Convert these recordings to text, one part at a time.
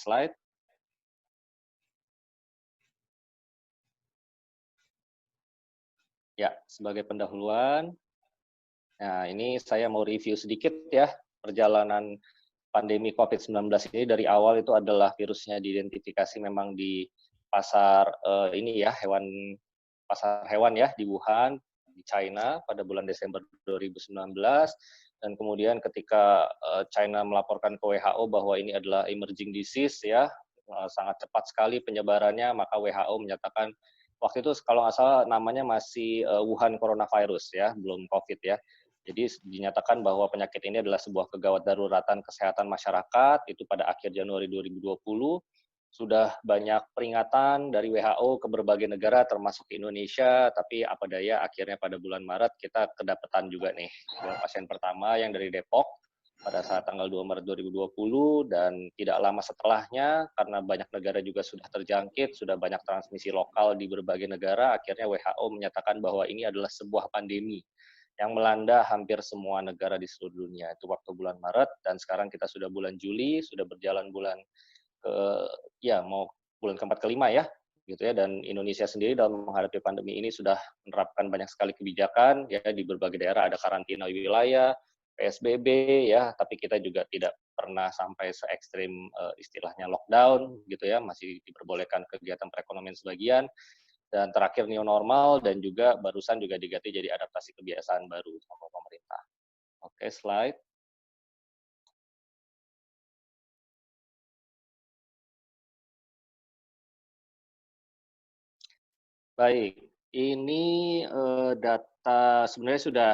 slide. Ya, sebagai pendahuluan, nah ini saya mau review sedikit ya, perjalanan pandemi COVID-19 ini dari awal itu adalah virusnya diidentifikasi memang di pasar ini ya, pasar hewan ya di Wuhan, di China pada bulan Desember 2019, dan kemudian ketika China melaporkan ke WHO bahwa ini adalah emerging disease ya, sangat cepat sekali penyebarannya, maka WHO menyatakan waktu itu kalau nggak salah namanya masih Wuhan coronavirus ya, belum COVID ya. Jadi dinyatakan bahwa penyakit ini adalah sebuah kegawat daruratan kesehatan masyarakat, itu pada akhir Januari 2020. Sudah banyak peringatan dari WHO ke berbagai negara termasuk Indonesia, tapi apa daya akhirnya pada bulan Maret kita kedapatan juga nih pasien pertama yang dari Depok pada saat tanggal 2 Maret 2020, dan tidak lama setelahnya karena banyak negara juga sudah terjangkit, sudah banyak transmisi lokal di berbagai negara, akhirnya WHO menyatakan bahwa ini adalah sebuah pandemi yang melanda hampir semua negara di seluruh dunia. Itu waktu bulan Maret, dan sekarang kita sudah bulan Juli, sudah berjalan bulan mau bulan keempat kelima ya, gitu ya. Dan Indonesia sendiri dalam menghadapi pandemi ini sudah menerapkan banyak sekali kebijakan ya, di berbagai daerah ada karantina wilayah, PSBB ya, tapi kita juga tidak pernah sampai se ekstrim istilahnya lockdown gitu ya, masih diperbolehkan kegiatan perekonomian sebagian. Dan terakhir new normal, dan juga barusan juga diganti jadi adaptasi kebiasaan baru sama pemerintah. Oke, slide. Baik, ini data sebenarnya sudah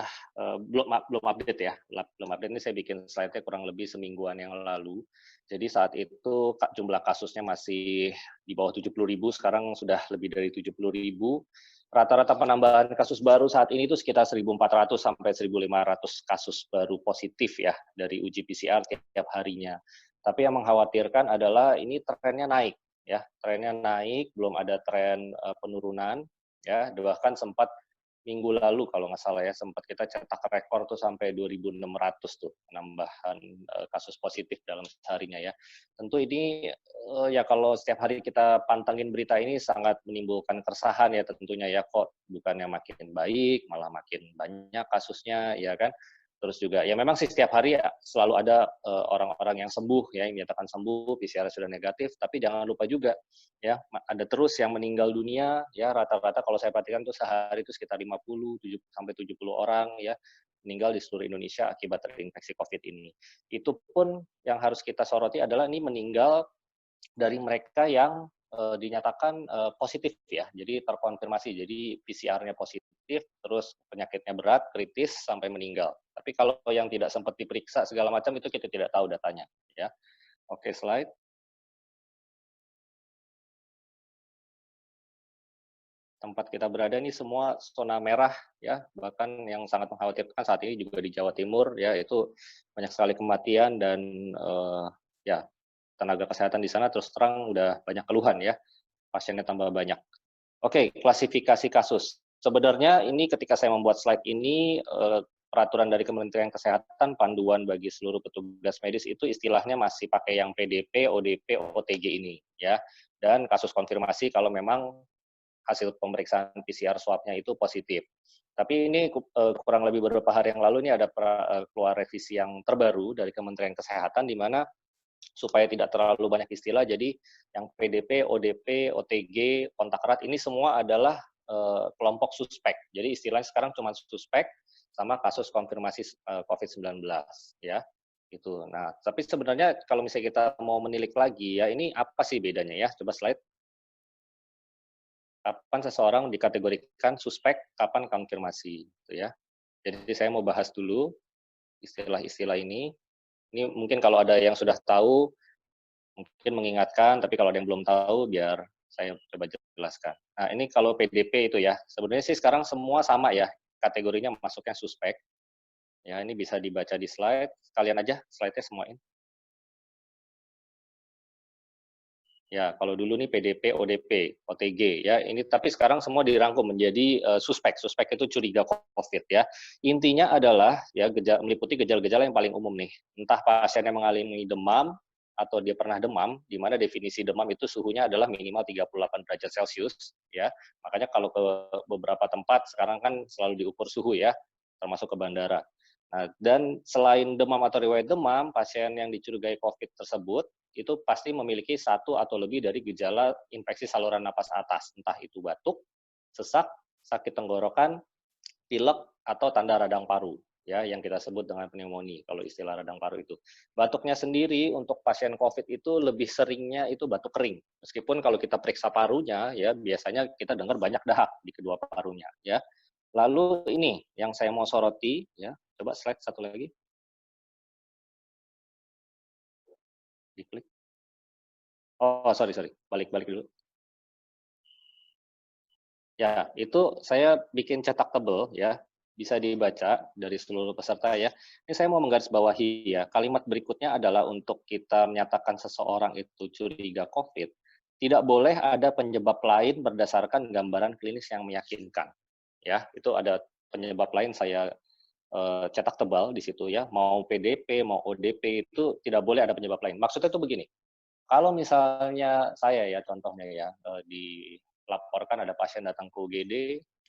belum update ya, belum update. Ini saya bikin slide-nya kurang lebih semingguan yang lalu. Jadi saat itu jumlah kasusnya masih di bawah 70.000, sekarang sudah lebih dari 70.000. Rata-rata penambahan kasus baru saat ini itu sekitar 1.400 sampai 1.500 kasus baru positif ya dari uji PCR tiap harinya. Tapi yang mengkhawatirkan adalah ini trennya naik. Ya, trennya naik, belum ada tren penurunan ya, bahkan sempat minggu lalu kalau nggak salah ya, sempat kita cetak rekor tuh sampai 2.600 tuh penambahan kasus positif dalam seharinya ya. Tentu ini ya kalau setiap hari kita pantengin berita ini sangat menimbulkan keresahan ya tentunya ya, kok bukannya makin baik malah makin banyak kasusnya ya kan. Terus juga ya memang sih setiap hari ya, selalu ada orang-orang yang sembuh ya, yang dinyatakan sembuh, PCR sudah negatif, tapi jangan lupa juga ya ada terus yang meninggal dunia ya, rata-rata kalau saya perhatikan tuh sehari itu sekitar 50 sampai 70 orang ya meninggal di seluruh Indonesia akibat terinfeksi COVID ini. Itu pun yang harus kita soroti adalah ini meninggal dari mereka yang dinyatakan positif ya, jadi terkonfirmasi, jadi PCR-nya positif, terus penyakitnya berat, kritis, sampai meninggal. Tapi kalau yang tidak sempat diperiksa segala macam itu kita tidak tahu datanya. Ya, oke slide. Tempat kita berada ini semua zona merah ya, bahkan yang sangat mengkhawatirkan saat ini juga di Jawa Timur ya, itu banyak sekali kematian dan ya tenaga kesehatan di sana terus terang udah banyak keluhan ya, pasiennya tambah banyak. Oke, klasifikasi kasus. Sebenarnya ini ketika saya membuat slide ini, peraturan dari Kementerian Kesehatan, panduan bagi seluruh petugas medis itu istilahnya masih pakai yang PDP, ODP, OTG ini ya. Dan kasus konfirmasi kalau memang hasil pemeriksaan PCR swab-nya itu positif. Tapi ini kurang lebih beberapa hari yang lalu ini ada keluar revisi yang terbaru dari Kementerian Kesehatan di mana supaya tidak terlalu banyak istilah, jadi yang PDP, ODP, OTG, kontak erat ini semua adalah kelompok suspek. Jadi istilahnya sekarang cuma suspek sama kasus konfirmasi COVID-19 ya. Gitu. Nah, tapi sebenarnya kalau misalnya kita mau menilik lagi ya, ini apa sih bedanya ya? Coba slide. Kapan seseorang dikategorikan suspek, kapan konfirmasi gitu ya. Jadi saya mau bahas dulu istilah-istilah ini. Ini mungkin kalau ada yang sudah tahu mungkin mengingatkan, tapi kalau ada yang belum tahu biar saya coba jelaskan. Nah, ini kalau PDP itu ya, sebenarnya sih sekarang semua sama ya, kategorinya masuknya suspek. Ya, ini bisa dibaca di slide, sekalian aja slide-nya semuain. Ya, kalau dulu nih PDP, ODP, OTG ya, ini tapi sekarang semua dirangkum menjadi suspek. Suspek itu curiga COVID ya. Intinya adalah ya meliputi gejala-gejala yang paling umum nih. Entah pasiennya mengalami demam, atau dia pernah demam, di mana definisi demam itu suhunya adalah minimal 38 derajat Celcius, ya. Makanya kalau ke beberapa tempat sekarang kan selalu diukur suhu ya, termasuk ke bandara. Nah, dan selain demam atau riwayat demam, pasien yang dicurigai COVID tersebut itu pasti memiliki satu atau lebih dari gejala infeksi saluran napas atas, entah itu batuk, sesak, sakit tenggorokan, pilek, atau tanda radang paru, ya, yang kita sebut dengan pneumonia kalau istilah radang paru itu. Batuknya sendiri untuk pasien COVID itu lebih seringnya itu batuk kering. Meskipun kalau kita periksa parunya, ya biasanya kita dengar banyak dahak di kedua parunya, ya. Lalu ini yang saya mau soroti, ya, coba slide satu lagi, diklik. Oh, sorry, balik dulu. Ya, itu saya bikin cetak tebal ya, bisa dibaca dari seluruh peserta ya. Ini saya mau menggarisbawahi ya, kalimat berikutnya adalah untuk kita menyatakan seseorang itu curiga COVID, tidak boleh ada penyebab lain berdasarkan gambaran klinis yang meyakinkan. Ya, itu ada penyebab lain saya cetak tebal di situ ya, mau PDP, mau ODP itu tidak boleh ada penyebab lain. Maksudnya itu begini, kalau misalnya saya ya contohnya ya, dilaporkan ada pasien datang ke UGD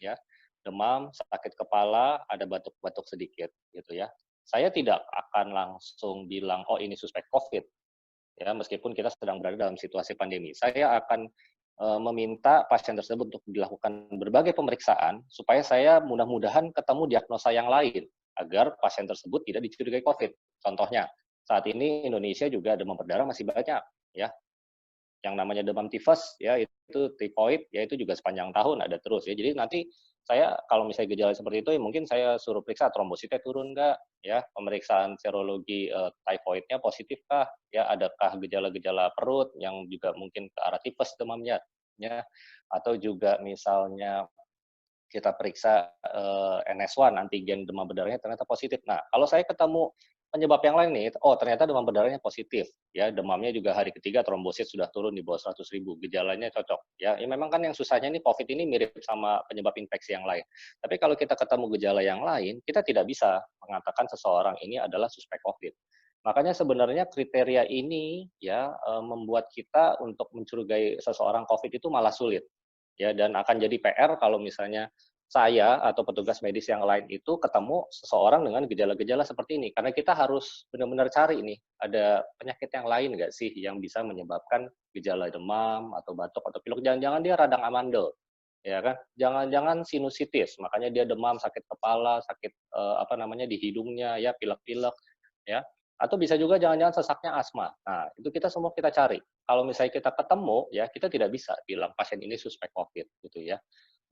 ya, demam, sakit kepala, ada batuk-batuk sedikit gitu ya. Saya tidak akan langsung bilang, "Oh ini suspek COVID," ya, meskipun kita sedang berada dalam situasi pandemi. Saya akan, meminta pasien tersebut untuk dilakukan berbagai pemeriksaan, supaya saya mudah-mudahan ketemu diagnosa yang lain, agar pasien tersebut tidak dicurigai COVID. Contohnya, saat ini Indonesia juga demam berdarah masih banyak, ya. Yang namanya demam tifus ya itu tifoid ya itu juga sepanjang tahun ada terus ya. Jadi nanti saya kalau misalnya gejala seperti itu ya mungkin saya suruh periksa trombositnya turun nggak ya, pemeriksaan serologi tifoidnya positif kah ya, adakah gejala-gejala perut yang juga mungkin ke arah tipes demamnya ya, atau juga misalnya kita periksa NS1 antigen demam berdarahnya ternyata positif. Nah, kalau saya ketemu penyebab yang lain nih, oh ternyata demam berdarahnya positif, ya demamnya juga hari ketiga trombosit sudah turun di bawah 100.000, gejalanya cocok. Ya, ya memang kan yang susahnya ini COVID ini mirip sama penyebab infeksi yang lain. Tapi kalau kita ketemu gejala yang lain, kita tidak bisa mengatakan seseorang ini adalah suspek COVID. Makanya sebenarnya kriteria ini ya membuat kita untuk mencurigai seseorang COVID itu malah sulit ya, dan akan jadi PR kalau misalnya saya atau petugas medis yang lain itu ketemu seseorang dengan gejala-gejala seperti ini, karena kita harus benar-benar cari nih, ada penyakit yang lain nggak sih yang bisa menyebabkan gejala demam atau batuk atau pilek, jangan-jangan dia radang amandel, ya kan? Jangan-jangan sinusitis, makanya dia demam, sakit kepala, sakit apa namanya di hidungnya, ya pilek-pilek, ya. Atau bisa juga jangan-jangan sesaknya asma. Nah, itu kita semua kita cari. Kalau misalnya kita ketemu, ya kita tidak bisa bilang pasien ini suspek COVID, gitu ya.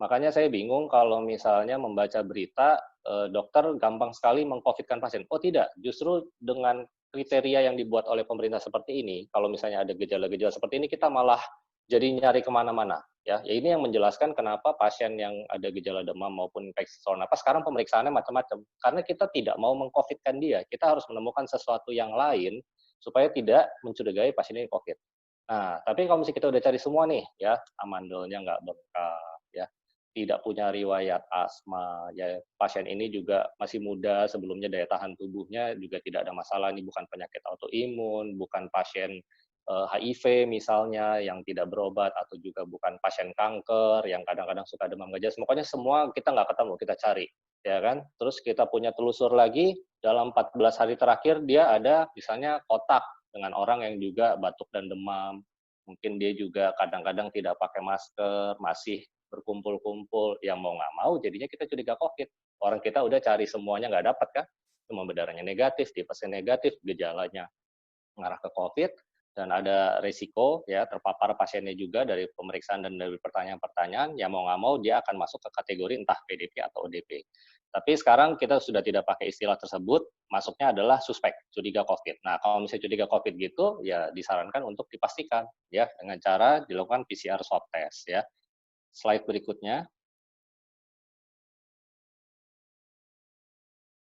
Makanya saya bingung kalau misalnya membaca berita, dokter gampang sekali meng-COVID-kan pasien. Oh tidak, justru dengan kriteria yang dibuat oleh pemerintah seperti ini, kalau misalnya ada gejala-gejala seperti ini, kita malah jadi nyari kemana-mana. Ya, ya ini yang menjelaskan kenapa pasien yang ada gejala demam maupun infeksi saluran napas sekarang pemeriksaannya macam-macam. Karena kita tidak mau meng-COVID-kan dia, kita harus menemukan sesuatu yang lain supaya tidak mencurigai pasien ini COVID. Nah, tapi kalau misalnya kita udah cari semua nih, ya amandelnya nggak bengkak, ya tidak punya riwayat asma, ya pasien ini juga masih muda, sebelumnya daya tahan tubuhnya juga tidak ada masalah, ini bukan penyakit autoimun, bukan pasien HIV misalnya yang tidak berobat, atau juga bukan pasien kanker yang kadang-kadang suka demam gajah. Pokoknya semua kita nggak ketemu, kita cari, ya kan? Terus kita punya telusur lagi, dalam 14 hari terakhir dia ada misalnya kotak dengan orang yang juga batuk dan demam, mungkin dia juga kadang-kadang tidak pakai masker, masih berkumpul-kumpul, yang mau nggak mau jadinya kita curiga COVID. Orang kita udah cari semuanya nggak dapat kan, demam berdarahnya negatif, tipesnya negatif, gejalanya mengarah ke COVID, dan ada resiko ya terpapar pasiennya juga dari pemeriksaan dan dari pertanyaan-pertanyaan, yang mau nggak mau dia akan masuk ke kategori entah PDP atau ODP. Tapi sekarang kita sudah tidak pakai istilah tersebut, masuknya adalah suspek, curiga COVID. Nah, kalau misalnya curiga COVID gitu, ya disarankan untuk dipastikan ya dengan cara dilakukan PCR swab test ya. Slide berikutnya.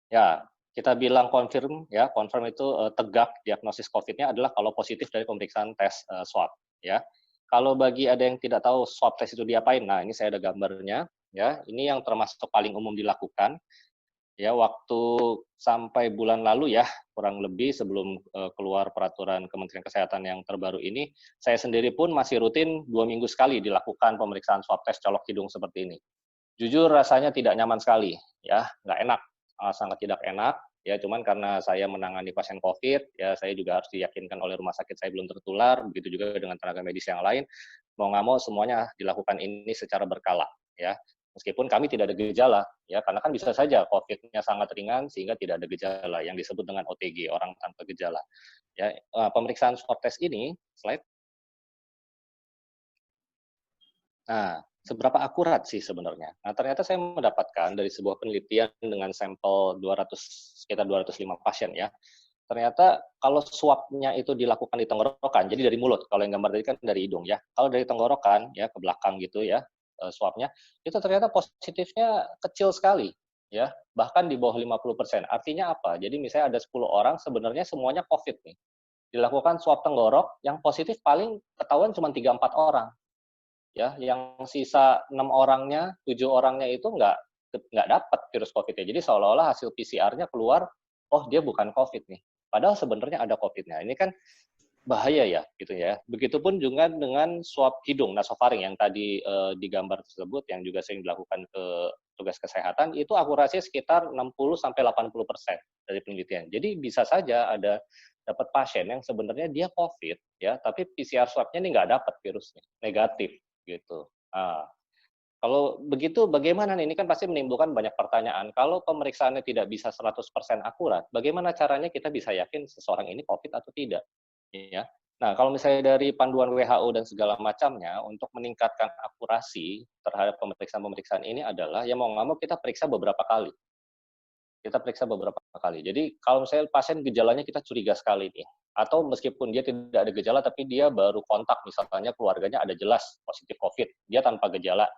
Ya, kita bilang confirm ya, confirm itu tegak diagnosis COVID-nya adalah kalau positif dari pemeriksaan tes swab ya. Kalau bagi ada yang tidak tahu swab test itu diapain, nah ini saya ada gambarnya ya. Ini yang termasuk paling umum dilakukan. Ya, waktu sampai bulan lalu ya, kurang lebih sebelum, keluar peraturan Kementerian Kesehatan yang terbaru ini, saya sendiri pun masih rutin 2 minggu sekali dilakukan pemeriksaan swab tes colok hidung seperti ini. Jujur rasanya tidak nyaman sekali, ya, nggak enak, sangat tidak enak, ya, cuman karena saya menangani pasien Covid, ya, saya juga harus diyakinkan oleh rumah sakit saya belum tertular, begitu juga dengan tenaga medis yang lain, mau nggak mau semuanya dilakukan ini secara berkala, ya. Meskipun kami tidak ada gejala, ya, karena kan bisa saja Covid-nya sangat ringan sehingga tidak ada gejala, yang disebut dengan OTG, orang tanpa gejala, ya. Pemeriksaan swab test ini, slide. Nah, seberapa akurat sih sebenarnya? Nah, ternyata saya mendapatkan dari sebuah penelitian dengan sampel 200, sekitar 205 pasien ya. Ternyata kalau swab-nya itu dilakukan di tenggorokan, jadi dari mulut, kalau yang gambar tadi kan dari hidung ya. Kalau dari tenggorokan ya ke belakang gitu ya, swab-nya, itu ternyata positifnya kecil sekali ya, bahkan di bawah 50%. Artinya apa? Jadi misalnya ada 10 orang, sebenarnya semuanya COVID nih. Dilakukan swab tenggorok, yang positif paling ketahuan cuma 3-4 orang. Ya, yang sisa 6 orangnya, 7 orangnya itu nggak dapat virus COVID-nya. Jadi seolah-olah hasil PCR-nya keluar, oh dia bukan COVID nih. Padahal sebenarnya ada COVID-nya. Ini kan bahaya ya, gitu ya. Begitupun juga dengan swab hidung nasofaring yang tadi digambar tersebut, yang juga sering dilakukan ke tugas kesehatan, itu akurasinya sekitar 60 sampai 80% dari penelitian. Jadi bisa saja ada dapat pasien yang sebenarnya dia COVID ya, tapi PCR swab-nya ini nggak dapat virusnya, negatif gitu. Ah, kalau begitu bagaimana nih? Ini kan pasti menimbulkan banyak pertanyaan. Kalau pemeriksaannya tidak bisa 100% akurat, bagaimana caranya kita bisa yakin seseorang ini COVID atau tidak? Ya. Nah, kalau misalnya dari panduan WHO dan segala macamnya, untuk meningkatkan akurasi terhadap pemeriksaan-pemeriksaan ini adalah, ya mau nggak mau kita periksa beberapa kali. Kita periksa beberapa kali. Jadi kalau misalnya pasien gejalanya kita curiga sekali nih, atau meskipun dia tidak ada gejala tapi dia baru kontak, misalnya keluarganya ada jelas positif COVID, dia tanpa gejala,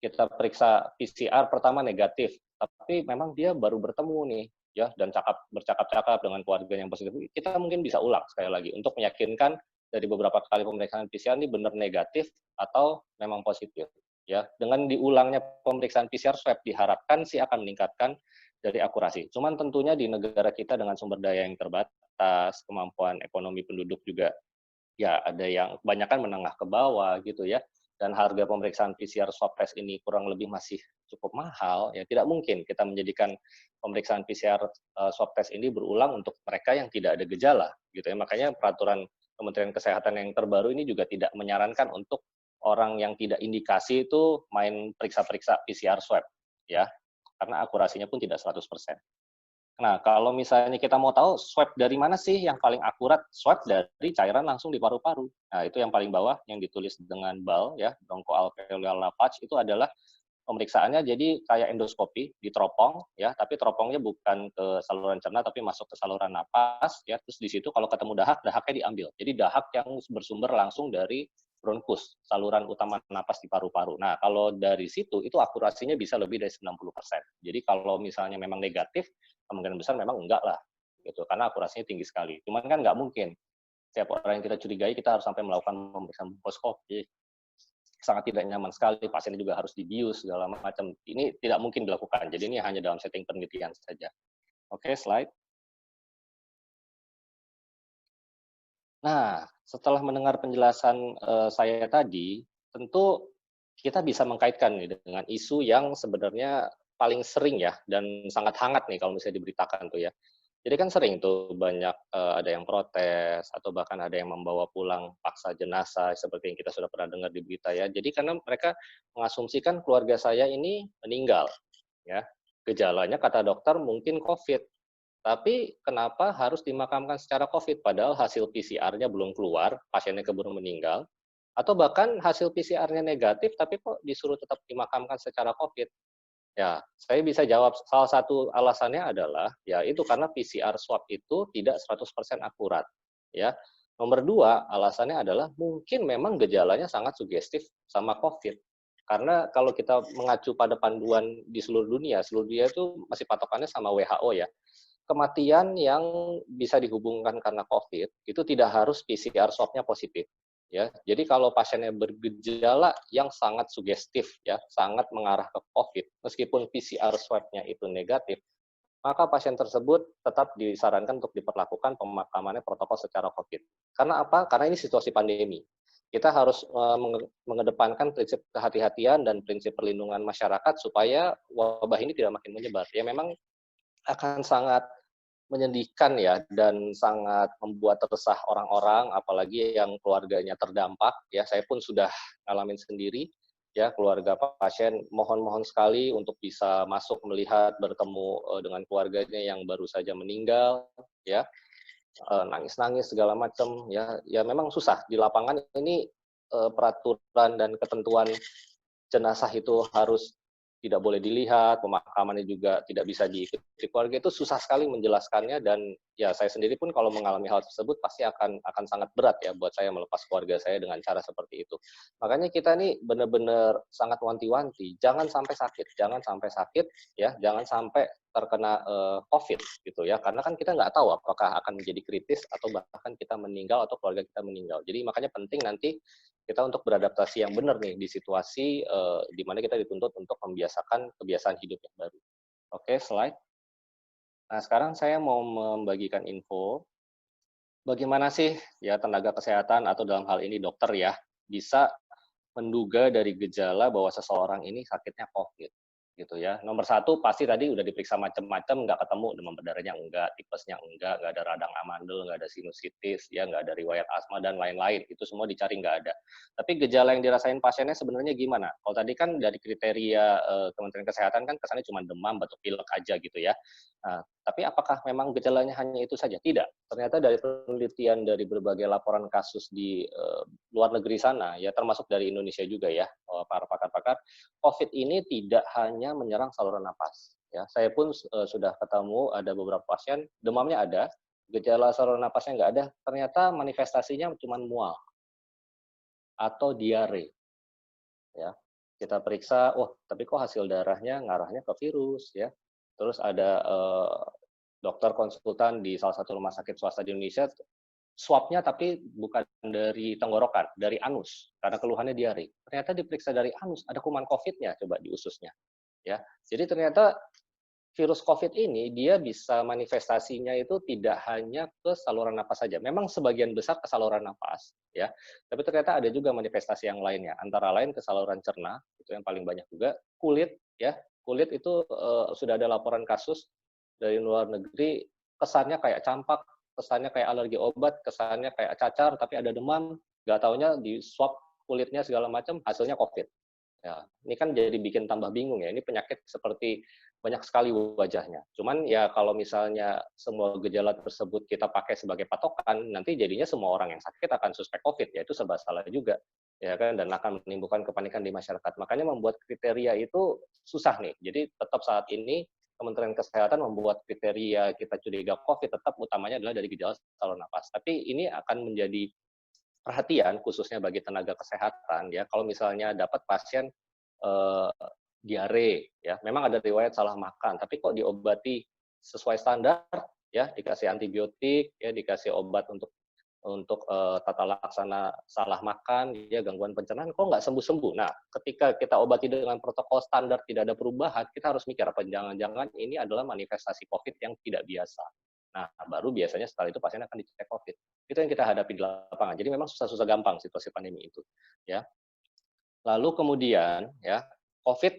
kita periksa PCR pertama negatif, tapi memang dia baru bertemu nih, ya, dan bercakap-cakap dengan keluarga yang positif, kita mungkin bisa ulang sekali lagi untuk meyakinkan dari beberapa kali pemeriksaan PCR ini benar negatif atau memang positif. Ya, dengan diulangnya pemeriksaan PCR swab diharapkan sih akan meningkatkan dari akurasi. Cuman tentunya di negara kita dengan sumber daya yang terbatas, kemampuan ekonomi penduduk juga ya ada yang kebanyakan menengah ke bawah gitu ya, dan harga pemeriksaan PCR swab test ini kurang lebih masih cukup mahal, ya tidak mungkin kita menjadikan pemeriksaan PCR swab test ini berulang untuk mereka yang tidak ada gejala gitu ya. Makanya peraturan Kementerian Kesehatan yang terbaru ini juga tidak menyarankan untuk orang yang tidak indikasi itu main periksa-periksa PCR swab ya, karena akurasinya pun tidak 100%. Nah, kalau misalnya kita mau tahu swab dari mana sih yang paling akurat? Swab dari cairan langsung di paru-paru. Nah, itu yang paling bawah yang ditulis dengan BAL ya, bronchoalveolar lavage itu adalah pemeriksaannya jadi kayak endoskopi, diteropong ya, tapi teropongnya bukan ke saluran cerna tapi masuk ke saluran napas ya. Terus di situ kalau ketemu dahak, dahaknya diambil. Jadi dahak yang bersumber langsung dari bronkus, saluran utama napas di paru-paru. Nah, kalau dari situ itu akurasinya bisa lebih dari 90%. Jadi kalau misalnya memang negatif, kemungkinan besar memang enggak lah gitu karena akurasinya tinggi sekali. Cuman kan nggak mungkin setiap orang yang kita curigai kita harus sampai melakukan pemeriksaan bronkoskopi, sangat tidak nyaman sekali, pasiennya juga harus dibius segala macam. Ini tidak mungkin dilakukan. Jadi ini hanya dalam setting penelitian saja. Oke, slide. Nah, setelah mendengar penjelasan saya tadi, tentu kita bisa mengkaitkan nih dengan isu yang sebenarnya paling sering ya dan sangat hangat nih kalau misalnya diberitakan tuh ya. Jadi kan sering tuh banyak ada yang protes atau bahkan ada yang membawa pulang paksa jenazah seperti yang kita sudah pernah dengar di berita ya. Jadi karena mereka mengasumsikan keluarga saya ini meninggal ya. Gejalanya kata dokter mungkin COVID. Tapi kenapa harus dimakamkan secara COVID padahal hasil PCR-nya belum keluar, pasiennya keburu meninggal, atau bahkan hasil PCR-nya negatif tapi kok disuruh tetap dimakamkan secara COVID? Ya, saya bisa jawab salah satu alasannya adalah, ya itu karena PCR swab itu tidak 100% akurat, ya. Nomor dua, alasannya adalah mungkin memang gejalanya sangat sugestif sama COVID. Karena kalau kita mengacu pada panduan di seluruh dunia itu masih patokannya sama WHO ya. Kematian yang bisa dihubungkan karena COVID itu tidak harus PCR swab-nya positif. Ya, jadi kalau pasiennya bergejala yang sangat sugestif, ya, sangat mengarah ke COVID, meskipun PCR swab-nya itu negatif, maka pasien tersebut tetap disarankan untuk diperlakukan pemakamannya protokol secara COVID. Karena apa? Karena ini situasi pandemi. Kita harus mengedepankan prinsip kehati-hatian dan prinsip perlindungan masyarakat supaya wabah ini tidak makin menyebar. Ya memang akan sangat menyedihkan ya dan sangat membuat resah orang-orang, apalagi yang keluarganya terdampak. Ya, saya pun sudah ngalamin sendiri. Ya, keluarga pasien mohon sekali untuk bisa masuk melihat, bertemu dengan keluarganya yang baru saja meninggal. Ya, nangis-nangis segala macam. Ya, ya memang susah di lapangan ini peraturan dan ketentuan jenazah itu harus tidak boleh dilihat, pemakamannya juga tidak bisa diikuti keluarga, itu susah sekali menjelaskannya dan ya saya sendiri pun kalau mengalami hal tersebut pasti akan sangat berat ya buat saya melepas keluarga saya dengan cara seperti itu. Makanya kita nih benar-benar sangat wanti-wanti, jangan sampai sakit ya, jangan sampai terkena COVID gitu ya, karena kan kita nggak tahu apakah akan menjadi kritis atau bahkan kita meninggal atau keluarga kita meninggal. Jadi makanya penting nanti kita untuk beradaptasi yang benar nih di situasi di mana kita dituntut untuk membiasakan kebiasaan hidup yang baru. Oke, slide. Nah, sekarang saya mau membagikan info bagaimana sih ya tenaga kesehatan atau dalam hal ini dokter ya bisa menduga dari gejala bahwa seseorang ini sakitnya COVID, gitu ya. Nomor satu, pasti tadi udah diperiksa macam-macam, nggak ketemu demam berdarahnya enggak, tipesnya enggak ada radang amandel, nggak ada sinusitis, ya nggak ada riwayat asma dan lain-lain. Itu semua dicari nggak ada. Tapi gejala yang dirasain pasiennya sebenarnya gimana? Kalau tadi kan dari kriteria Kementerian Kesehatan kan kesannya cuma demam, batuk pilek aja gitu ya. Nah, tapi apakah memang gejalanya hanya itu saja? Tidak. Ternyata dari penelitian dari berbagai laporan kasus di luar negeri sana, ya termasuk dari Indonesia juga ya, para pakar-pakar, COVID ini tidak hanya menyerang saluran napas. Ya, saya pun sudah ketemu ada beberapa pasien, demamnya ada, gejala saluran napasnya nggak ada, ternyata manifestasinya cuma mual atau diare. Ya, kita periksa, wah tapi kok hasil darahnya ngarahnya ke virus ya. Terus ada dokter konsultan di salah satu rumah sakit swasta di Indonesia, swabnya tapi bukan dari tenggorokan, dari anus, karena keluhannya diare. Ternyata diperiksa dari anus, ada kuman COVID-nya coba di ususnya. Ya, jadi ternyata virus COVID ini dia bisa manifestasinya itu tidak hanya ke saluran napas saja. Memang sebagian besar ke saluran napas, ya. Tapi ternyata ada juga manifestasi yang lainnya. Antara lain ke saluran cerna, itu yang paling banyak juga. Kulit, ya. Kulit itu sudah ada laporan kasus dari luar negeri, kesannya kayak campak, kesannya kayak alergi obat, kesannya kayak cacar, tapi ada demam, nggak taunya di swab kulitnya segala macam, hasilnya COVID. Ya, ini kan jadi bikin tambah bingung ya. Ini penyakit seperti banyak sekali wajahnya. Cuman ya kalau misalnya semua gejala tersebut kita pakai sebagai patokan, nanti jadinya semua orang yang sakit akan suspek COVID, ya itu serba salah juga. Ya kan, dan akan menimbulkan kepanikan di masyarakat. Makanya membuat kriteria itu susah nih. Jadi tetap saat ini Kementerian Kesehatan membuat kriteria kita curiga COVID tetap utamanya adalah dari gejala saluran napas. Tapi ini akan menjadi perhatian khususnya bagi tenaga kesehatan ya kalau misalnya dapat pasien eh, diare ya memang ada riwayat salah makan tapi kok diobati sesuai standar ya dikasih antibiotik ya dikasih obat untuk tata laksana salah makan ya gangguan pencernaan kok nggak sembuh-sembuh. Nah, ketika kita obati dengan protokol standar tidak ada perubahan, kita harus mikir apa jangan-jangan ini adalah manifestasi COVID yang tidak biasa. Nah, baru biasanya setelah itu pasien akan dicek COVID. Itu yang kita hadapi di lapangan. Jadi memang susah-susah gampang situasi pandemi itu, ya. Lalu kemudian, ya, COVID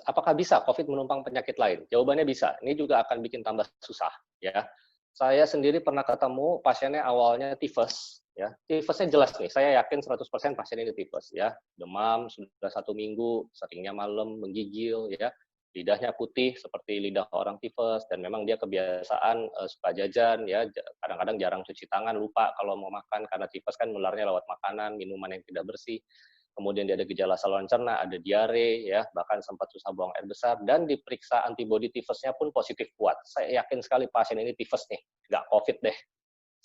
apakah bisa COVID menumpang penyakit lain? Jawabannya bisa. Ini juga akan bikin tambah susah, ya. Saya sendiri pernah ketemu pasiennya awalnya tifus, ya. Tifusnya jelas nih, saya yakin 100% pasien ini tifus, ya. Demam sudah 1 minggu, seringnya malam, menggigil, ya lidahnya putih seperti lidah orang tifus dan memang dia kebiasaan suka jajan ya kadang-kadang jarang cuci tangan lupa kalau mau makan karena tifus kan menularnya lewat makanan minuman yang tidak bersih kemudian dia ada gejala saluran cerna ada diare ya bahkan sempat susah buang air besar dan diperiksa antibodi tifusnya pun positif kuat saya yakin sekali pasien ini tifus nih nggak COVID deh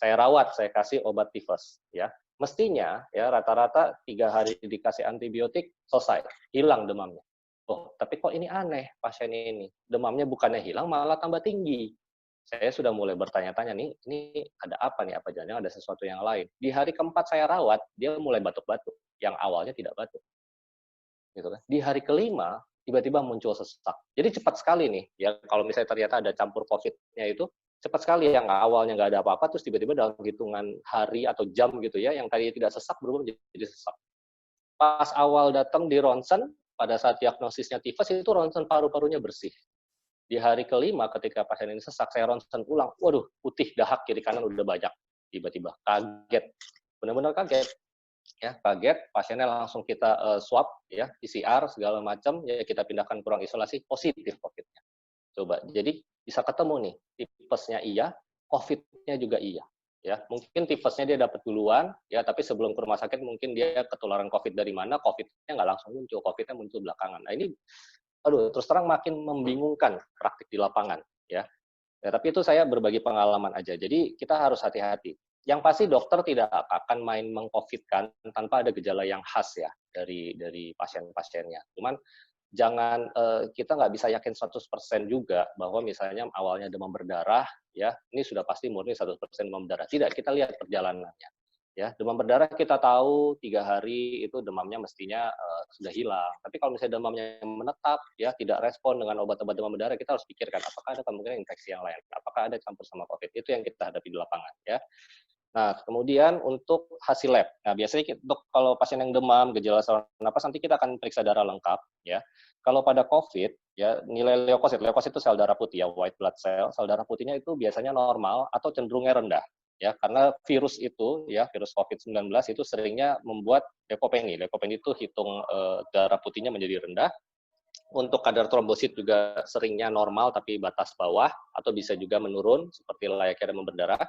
saya rawat saya kasih obat tifus ya mestinya ya rata-rata 3 hari dikasih antibiotik selesai hilang demamnya. Oh, tapi kok ini aneh pasien ini. Demamnya bukannya hilang, malah tambah tinggi. Saya sudah mulai bertanya-tanya nih, ini ada apa nih? Apa jangan ada sesuatu yang lain? Di hari keempat saya rawat, dia mulai batuk-batuk. Yang awalnya tidak batuk. Gitu kan. Di hari kelima, tiba-tiba muncul sesak. Jadi cepat sekali nih, ya kalau misalnya ternyata ada campur COVID-nya itu, cepat sekali yang awalnya nggak ada apa-apa, terus tiba-tiba dalam hitungan hari atau jam gitu ya, yang tadinya tidak sesak berubah jadi sesak. Pas awal datang di ronsen, pada saat diagnosisnya tifus itu ronsen paru-parunya bersih. Di hari kelima ketika pasien ini sesak, saya ronsen ulang, waduh putih dahak kiri kanan udah banyak. Tiba-tiba kaget, benar-benar kaget. Ya, kaget, pasiennya langsung kita swab, ya, PCR segala macam, ya kita pindahkan ke ruang isolasi, positif COVID-nya. Coba, jadi bisa ketemu nih, tipesnya iya, COVID-nya juga iya. Ya, mungkin tipesnya dia dapat duluan, ya, tapi sebelum ke rumah sakit mungkin dia ketularan COVID dari mana, COVID-nya nggak langsung muncul, COVID-nya muncul belakangan. Nah ini, aduh, terus terang makin membingungkan praktik di lapangan, ya. Ya, tapi itu saya berbagi pengalaman aja. Jadi kita harus hati-hati. Yang pasti dokter tidak akan main mengcovidkan tanpa ada gejala yang khas ya dari pasien-pasiennya. Cuman jangan kita nggak bisa yakin 100% juga bahwa misalnya awalnya demam berdarah ya ini sudah pasti murni 100% demam berdarah. Tidak, kita lihat perjalanannya. Ya, demam berdarah kita tahu 3 hari itu demamnya mestinya sudah hilang. Tapi kalau misalnya demamnya menetap, ya tidak respon dengan obat-obat demam berdarah, kita harus pikirkan apakah ada kemungkinan infeksi yang lain, apakah ada campur sama COVID. Itu yang kita hadapi di lapangan. Ya. Nah, kemudian untuk hasil lab. Nah, biasanya untuk kalau pasien yang demam, gejala saluran napas, nanti kita akan periksa darah lengkap. Ya. Kalau pada COVID, ya nilai leukosit itu sel darah putih ya, white blood cell, sel darah putihnya itu biasanya normal atau cenderungnya rendah. Ya, karena virus itu, ya virus COVID-19 itu seringnya membuat leukopeni. Leukopeni itu hitung darah putihnya menjadi rendah. Untuk kadar trombosit juga seringnya normal tapi batas bawah atau bisa juga menurun seperti layaknya demam berdarah.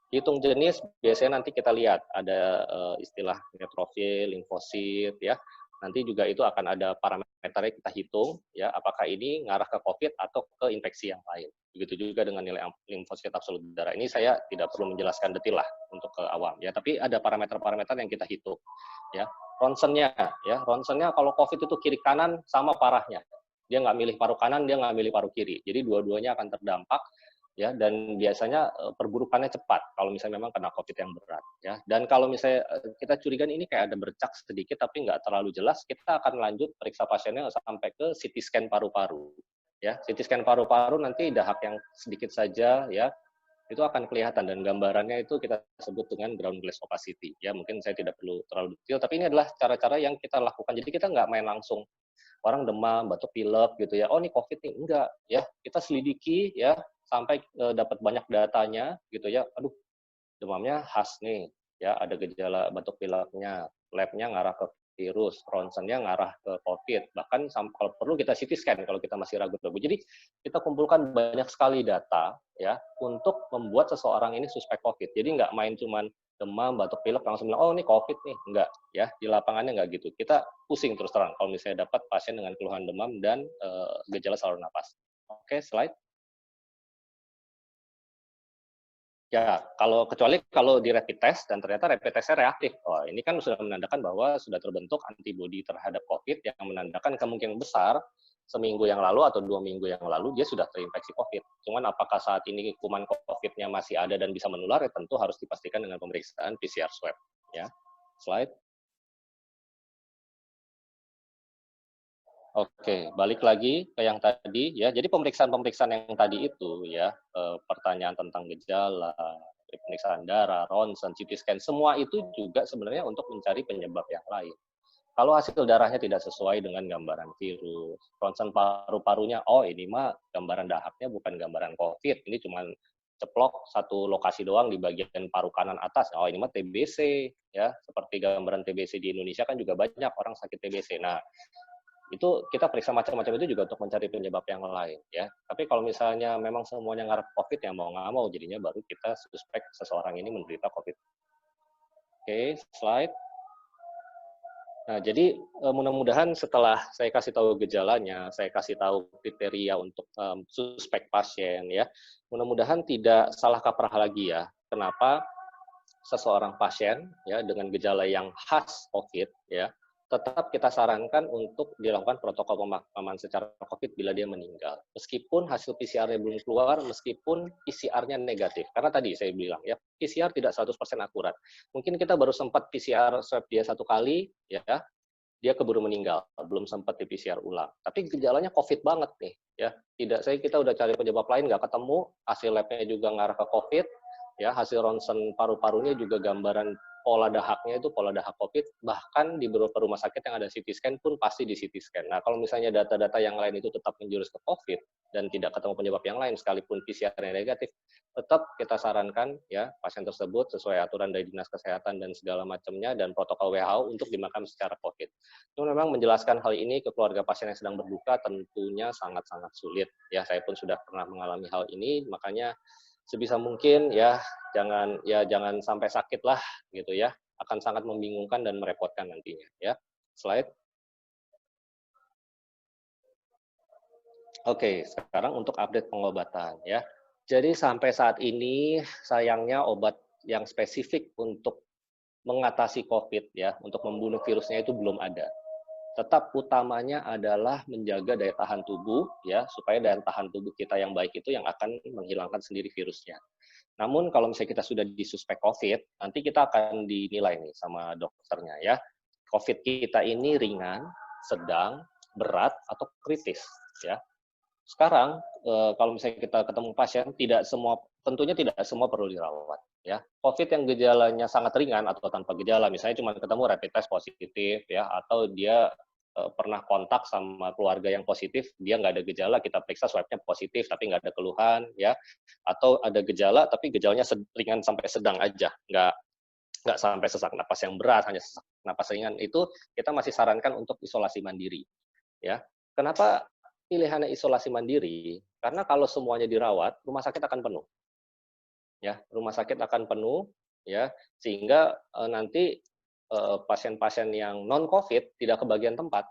Hitung jenis biasanya nanti kita lihat ada istilah neutrofil, limfosit ya. Nanti juga itu akan ada parameternya kita hitung ya apakah ini ngarah ke COVID atau ke infeksi yang lain. Begitu juga dengan nilai limfosit absolut darah. Ini saya tidak perlu menjelaskan detail lah untuk ke awam ya, tapi ada parameter-parameter yang kita hitung ya. Ronsennya kalau COVID itu kiri kanan sama parahnya. Dia nggak milih paru kanan, dia nggak milih paru kiri. Jadi dua-duanya akan terdampak ya, dan biasanya perburukannya cepat kalau misalnya memang kena COVID yang berat ya. Dan kalau misalnya kita curiga ini kayak ada bercak sedikit tapi nggak terlalu jelas, kita akan lanjut periksa pasiennya sampai ke CT scan paru-paru ya. CT scan paru-paru nanti dahak yang sedikit saja ya itu akan kelihatan dan gambarannya itu kita sebut dengan ground glass opacity ya. Mungkin saya tidak perlu terlalu detail, tapi ini adalah cara-cara yang kita lakukan. Jadi kita nggak main langsung orang demam, batuk pilek gitu ya. Oh ini COVID nih, enggak ya. Kita selidiki ya sampai dapat banyak datanya gitu ya. Aduh, demamnya khas nih ya, ada gejala batuk pileknya, labnya ngarah ke virus, ronsennya ngarah ke COVID, bahkan kalau perlu kita CT scan kalau kita masih ragu-ragu. Jadi kita kumpulkan banyak sekali data ya untuk membuat seseorang ini suspek COVID. Jadi nggak main cuman demam, batuk pilek langsung bilang, oh ini COVID nih. Enggak, ya di lapangannya nggak gitu. Kita pusing terus terang kalau misalnya dapat pasien dengan keluhan demam dan gejala saluran napas. Oke, slide. Ya, kecuali kalau di rapid test dan ternyata rapid testnya reaktif. Oh, ini kan sudah menandakan bahwa sudah terbentuk antibodi terhadap COVID yang menandakan kemungkinan besar seminggu yang lalu atau 2 minggu yang lalu dia sudah terinfeksi COVID. Cuman apakah saat ini kuman COVID-nya masih ada dan bisa menular, ya tentu harus dipastikan dengan pemeriksaan PCR swab. Ya, slide. Oke, balik lagi ke yang tadi ya. Jadi pemeriksaan-pemeriksaan yang tadi itu ya, pertanyaan tentang gejala, pemeriksaan darah, ronsen, CT scan, semua itu juga sebenarnya untuk mencari penyebab yang lain. Kalau hasil darahnya tidak sesuai dengan gambaran virus, ronsen paru-parunya, oh ini mah gambaran dahaknya bukan gambaran COVID, ini cuma ceplok satu lokasi doang di bagian paru kanan atas, oh ini mah TBC, ya seperti gambaran TBC di Indonesia kan juga banyak orang sakit TBC. Nah, itu kita periksa macam-macam itu juga untuk mencari penyebab yang lain ya. Tapi kalau misalnya memang semuanya ngarep COVID ya mau nggak mau jadinya baru kita suspek seseorang ini menderita COVID. Oke, slide. Nah, jadi mudah-mudahan setelah saya kasih tahu gejalanya, saya kasih tahu kriteria untuk suspek pasien ya, mudah-mudahan tidak salah kaprah lagi ya. Kenapa seseorang pasien ya dengan gejala yang khas COVID ya, tetap kita sarankan untuk dilakukan protokol pemakaman secara COVID bila dia meninggal. Meskipun hasil PCR-nya belum keluar, meskipun PCR-nya negatif. Karena tadi saya bilang ya, PCR tidak 100% akurat. Mungkin kita baru sempat PCR swab dia 1 kali ya, dia keburu meninggal, belum sempat di PCR ulang. Tapi gejalanya COVID banget nih, ya. Kita udah cari penyebab lain nggak ketemu, hasil labnya juga ngarah ke COVID, ya. Hasil ronsen paru-parunya juga gambaran pola dahaknya itu pola dahak COVID, bahkan di beberapa rumah sakit yang ada CT scan pun pasti di CT scan. Nah, kalau misalnya data-data yang lain itu tetap menjurus ke COVID dan tidak ketemu penyebab yang lain, sekalipun PCR-nya negatif, tetap kita sarankan ya pasien tersebut sesuai aturan dari Dinas Kesehatan dan segala macamnya dan protokol WHO untuk dimakamkan secara COVID. Itu memang menjelaskan hal ini ke keluarga pasien yang sedang berduka tentunya sangat-sangat sulit. Ya, saya pun sudah pernah mengalami hal ini, makanya sebisa mungkin jangan sampai sakit lah gitu ya, akan sangat membingungkan dan merepotkan nantinya ya. Slide. Oke, sekarang untuk update pengobatan ya. Jadi sampai saat ini sayangnya obat yang spesifik untuk mengatasi COVID ya, untuk membunuh virusnya itu belum ada. Tetap utamanya adalah menjaga daya tahan tubuh ya, supaya daya tahan tubuh kita yang baik itu yang akan menghilangkan sendiri virusnya. Namun kalau misalnya kita sudah disuspek COVID, nanti kita akan dinilai nih sama dokternya ya. COVID kita ini ringan, sedang, berat, atau kritis ya. Sekarang kalau misalnya kita ketemu pasien, tentunya tidak semua perlu dirawat ya. COVID yang gejalanya sangat ringan atau tanpa gejala, misalnya cuma ketemu rapid test positif ya, atau dia pernah kontak sama keluarga yang positif, dia nggak ada gejala, kita periksa swabnya positif tapi nggak ada keluhan ya, atau ada gejala tapi gejalanya ringan sampai sedang aja, nggak sampai sesak napas yang berat, hanya sesak napas ringan, itu kita masih sarankan untuk isolasi mandiri ya. Kenapa pilihannya isolasi mandiri? Karena kalau semuanya dirawat, rumah sakit akan penuh. Ya, rumah sakit akan penuh ya, sehingga nanti pasien-pasien yang non COVID tidak kebagian tempat.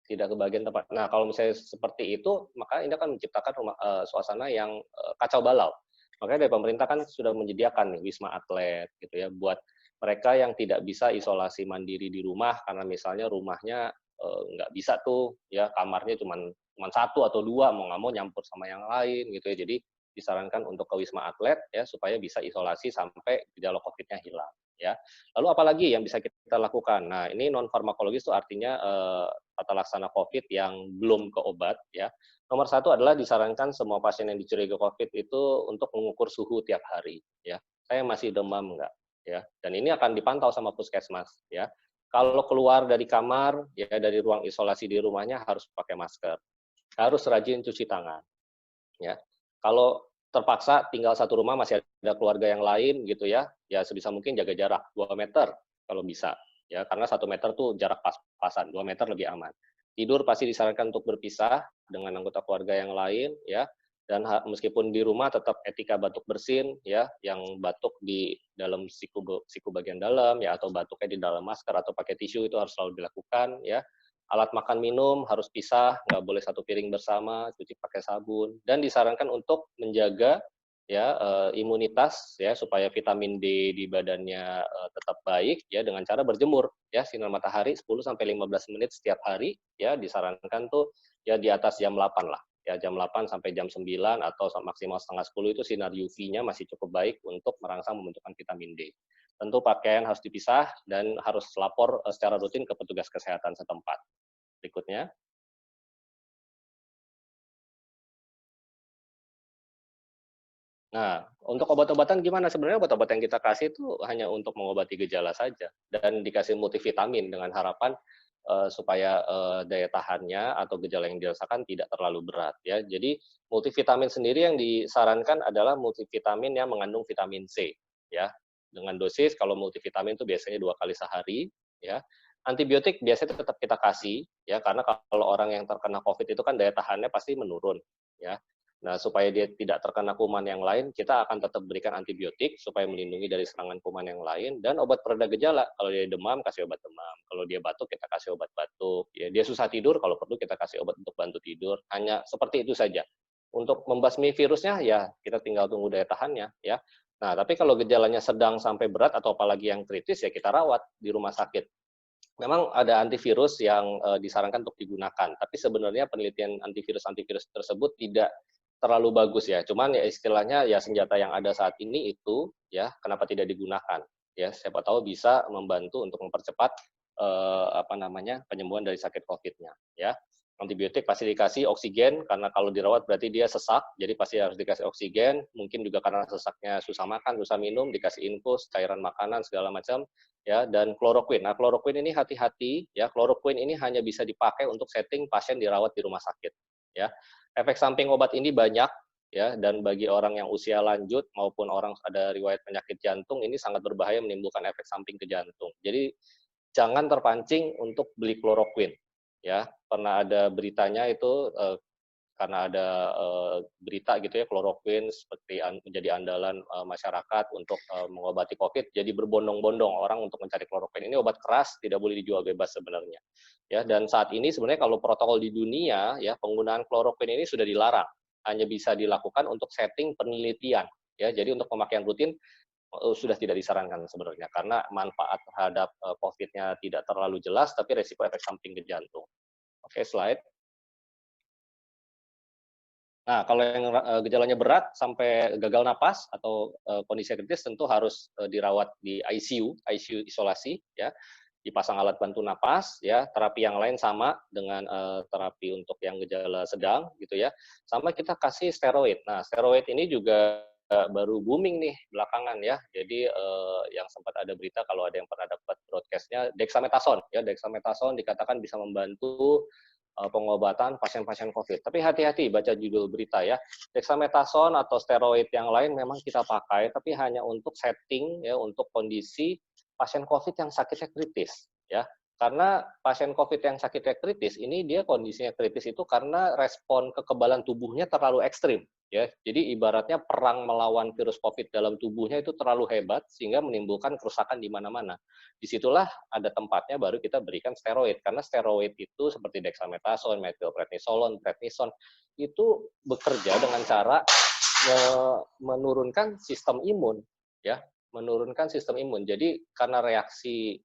Tidak kebagian tempat. Nah, kalau misalnya seperti itu, maka ini akan menciptakan suasana yang kacau balau. Makanya dari pemerintah kan sudah menyediakan nih wisma atlet gitu ya, buat mereka yang tidak bisa isolasi mandiri di rumah karena misalnya rumahnya nggak bisa tuh ya, kamarnya cuma satu atau dua, mau nggak mau nyampur sama yang lain gitu ya. Jadi disarankan untuk ke wisma atlet ya supaya bisa isolasi sampai gejala COVID-nya hilang ya. Lalu apalagi yang bisa kita lakukan? Nah, ini non farmakologis itu artinya tata laksana COVID yang belum ke obat ya. Nomor satu adalah disarankan semua pasien yang dicurigai COVID itu untuk mengukur suhu tiap hari ya. Saya masih demam enggak ya. Dan ini akan dipantau sama puskesmas ya. Kalau keluar dari kamar ya, dari ruang isolasi di rumahnya harus pakai masker. Harus rajin cuci tangan ya. Kalau terpaksa tinggal satu rumah masih ada keluarga yang lain gitu ya, ya sebisa mungkin jaga jarak 2 meter kalau bisa ya, karena 1 meter tuh jarak pas-pasan, 2 meter lebih aman. Tidur pasti disarankan untuk berpisah dengan anggota keluarga yang lain ya, dan meskipun di rumah tetap etika batuk bersin ya, yang batuk di dalam siku bagian dalam ya, atau batuknya di dalam masker atau pakai tisu itu harus selalu dilakukan ya. Alat makan minum harus pisah, nggak boleh satu piring bersama, cuci pakai sabun, dan disarankan untuk menjaga ya imunitas ya supaya vitamin D di badannya tetap baik ya dengan cara berjemur ya, sinar matahari 10 sampai 15 menit setiap hari ya, disarankan tuh ya di atas jam 8 lah. Ya jam 8 sampai jam 9 atau maksimal setengah 10 itu sinar UV-nya masih cukup baik untuk merangsang pembentukan vitamin D. Tentu pakaian harus dipisah dan harus lapor secara rutin ke petugas kesehatan setempat. Berikutnya. Nah, untuk obat-obatan gimana? Sebenarnya obat-obat yang kita kasih itu hanya untuk mengobati gejala saja dan dikasih multivitamin dengan harapan supaya daya tahannya atau gejala yang dirasakan tidak terlalu berat ya. Jadi multivitamin sendiri yang disarankan adalah multivitamin yang mengandung vitamin C ya. Dengan dosis kalau multivitamin itu biasanya 2 kali sehari ya. Antibiotik biasanya tetap kita kasih ya, karena kalau orang yang terkena COVID itu kan daya tahannya pasti menurun ya. Nah, supaya dia tidak terkena kuman yang lain, kita akan tetap berikan antibiotik supaya melindungi dari serangan kuman yang lain, dan obat pereda gejala. Kalau dia demam, kasih obat demam. Kalau dia batuk, kita kasih obat batuk. Ya, dia susah tidur, kalau perlu kita kasih obat untuk bantu tidur. Hanya seperti itu saja. Untuk membasmi virusnya, ya kita tinggal tunggu daya tahannya. Ya. Nah, tapi kalau gejalanya sedang sampai berat atau apalagi yang kritis, ya kita rawat di rumah sakit. Memang ada antivirus yang disarankan untuk digunakan, tapi sebenarnya penelitian antivirus tersebut tidak terlalu bagus ya. Cuman ya istilahnya ya senjata yang ada saat ini itu ya kenapa tidak digunakan? Ya siapa tahu bisa membantu untuk mempercepat penyembuhan dari sakit COVID-nya, ya. Antibiotik pasti dikasih, oksigen karena kalau dirawat berarti dia sesak, jadi pasti harus dikasih oksigen. Mungkin juga karena sesaknya susah makan, susah minum, dikasih infus, cairan makanan segala macam, ya. Dan kloroquine. Nah, kloroquine ini hati-hati, ya. Kloroquine ini hanya bisa dipakai untuk setting pasien dirawat di rumah sakit, ya. Efek samping obat ini banyak, ya. Dan bagi orang yang usia lanjut maupun orang ada riwayat penyakit jantung ini sangat berbahaya, menimbulkan efek samping ke jantung. Jadi jangan terpancing untuk beli kloroquine, ya. Pernah ada beritanya itu karena ada berita gitu ya, kloroquine seperti menjadi andalan masyarakat untuk mengobati COVID, jadi berbondong-bondong orang untuk mencari kloroquine. Ini obat keras, tidak boleh dijual bebas sebenarnya, ya. Dan saat ini sebenarnya kalau protokol di dunia, ya, penggunaan kloroquine ini sudah dilarang, hanya bisa dilakukan untuk setting penelitian, ya. Jadi untuk pemakaian rutin sudah tidak disarankan sebenarnya, karena manfaat terhadap COVID-nya tidak terlalu jelas, tapi resiko efek samping ke jantung. Oke, slide. Nah, kalau yang gejalanya berat sampai gagal napas atau kondisi kritis tentu harus dirawat di ICU isolasi, ya, dipasang alat bantu napas, ya. Terapi yang lain sama dengan terapi untuk yang gejala sedang, gitu ya. Sama kita kasih steroid. Nah, steroid ini juga baru booming nih belakangan, ya. Jadi yang sempat ada berita kalau ada yang pernah dapat broadcast-nya dexamethasone, ya. Dexamethasone dikatakan bisa membantu pengobatan pasien-pasien COVID. Tapi hati-hati baca judul berita, ya. Dexamethasone atau steroid yang lain memang kita pakai, tapi hanya untuk setting, ya, untuk kondisi pasien COVID yang sakitnya kritis, ya. Karena pasien COVID yang sakitnya kritis ini dia kondisinya kritis itu karena respon kekebalan tubuhnya terlalu ekstrim, ya. Jadi ibaratnya perang melawan virus COVID dalam tubuhnya itu terlalu hebat sehingga menimbulkan kerusakan di mana-mana. Disitulah ada tempatnya baru kita berikan steroid, karena steroid itu seperti dexamethasone, methylprednisolone, prednison itu bekerja dengan cara menurunkan sistem imun, ya, menurunkan sistem imun. Jadi karena reaksi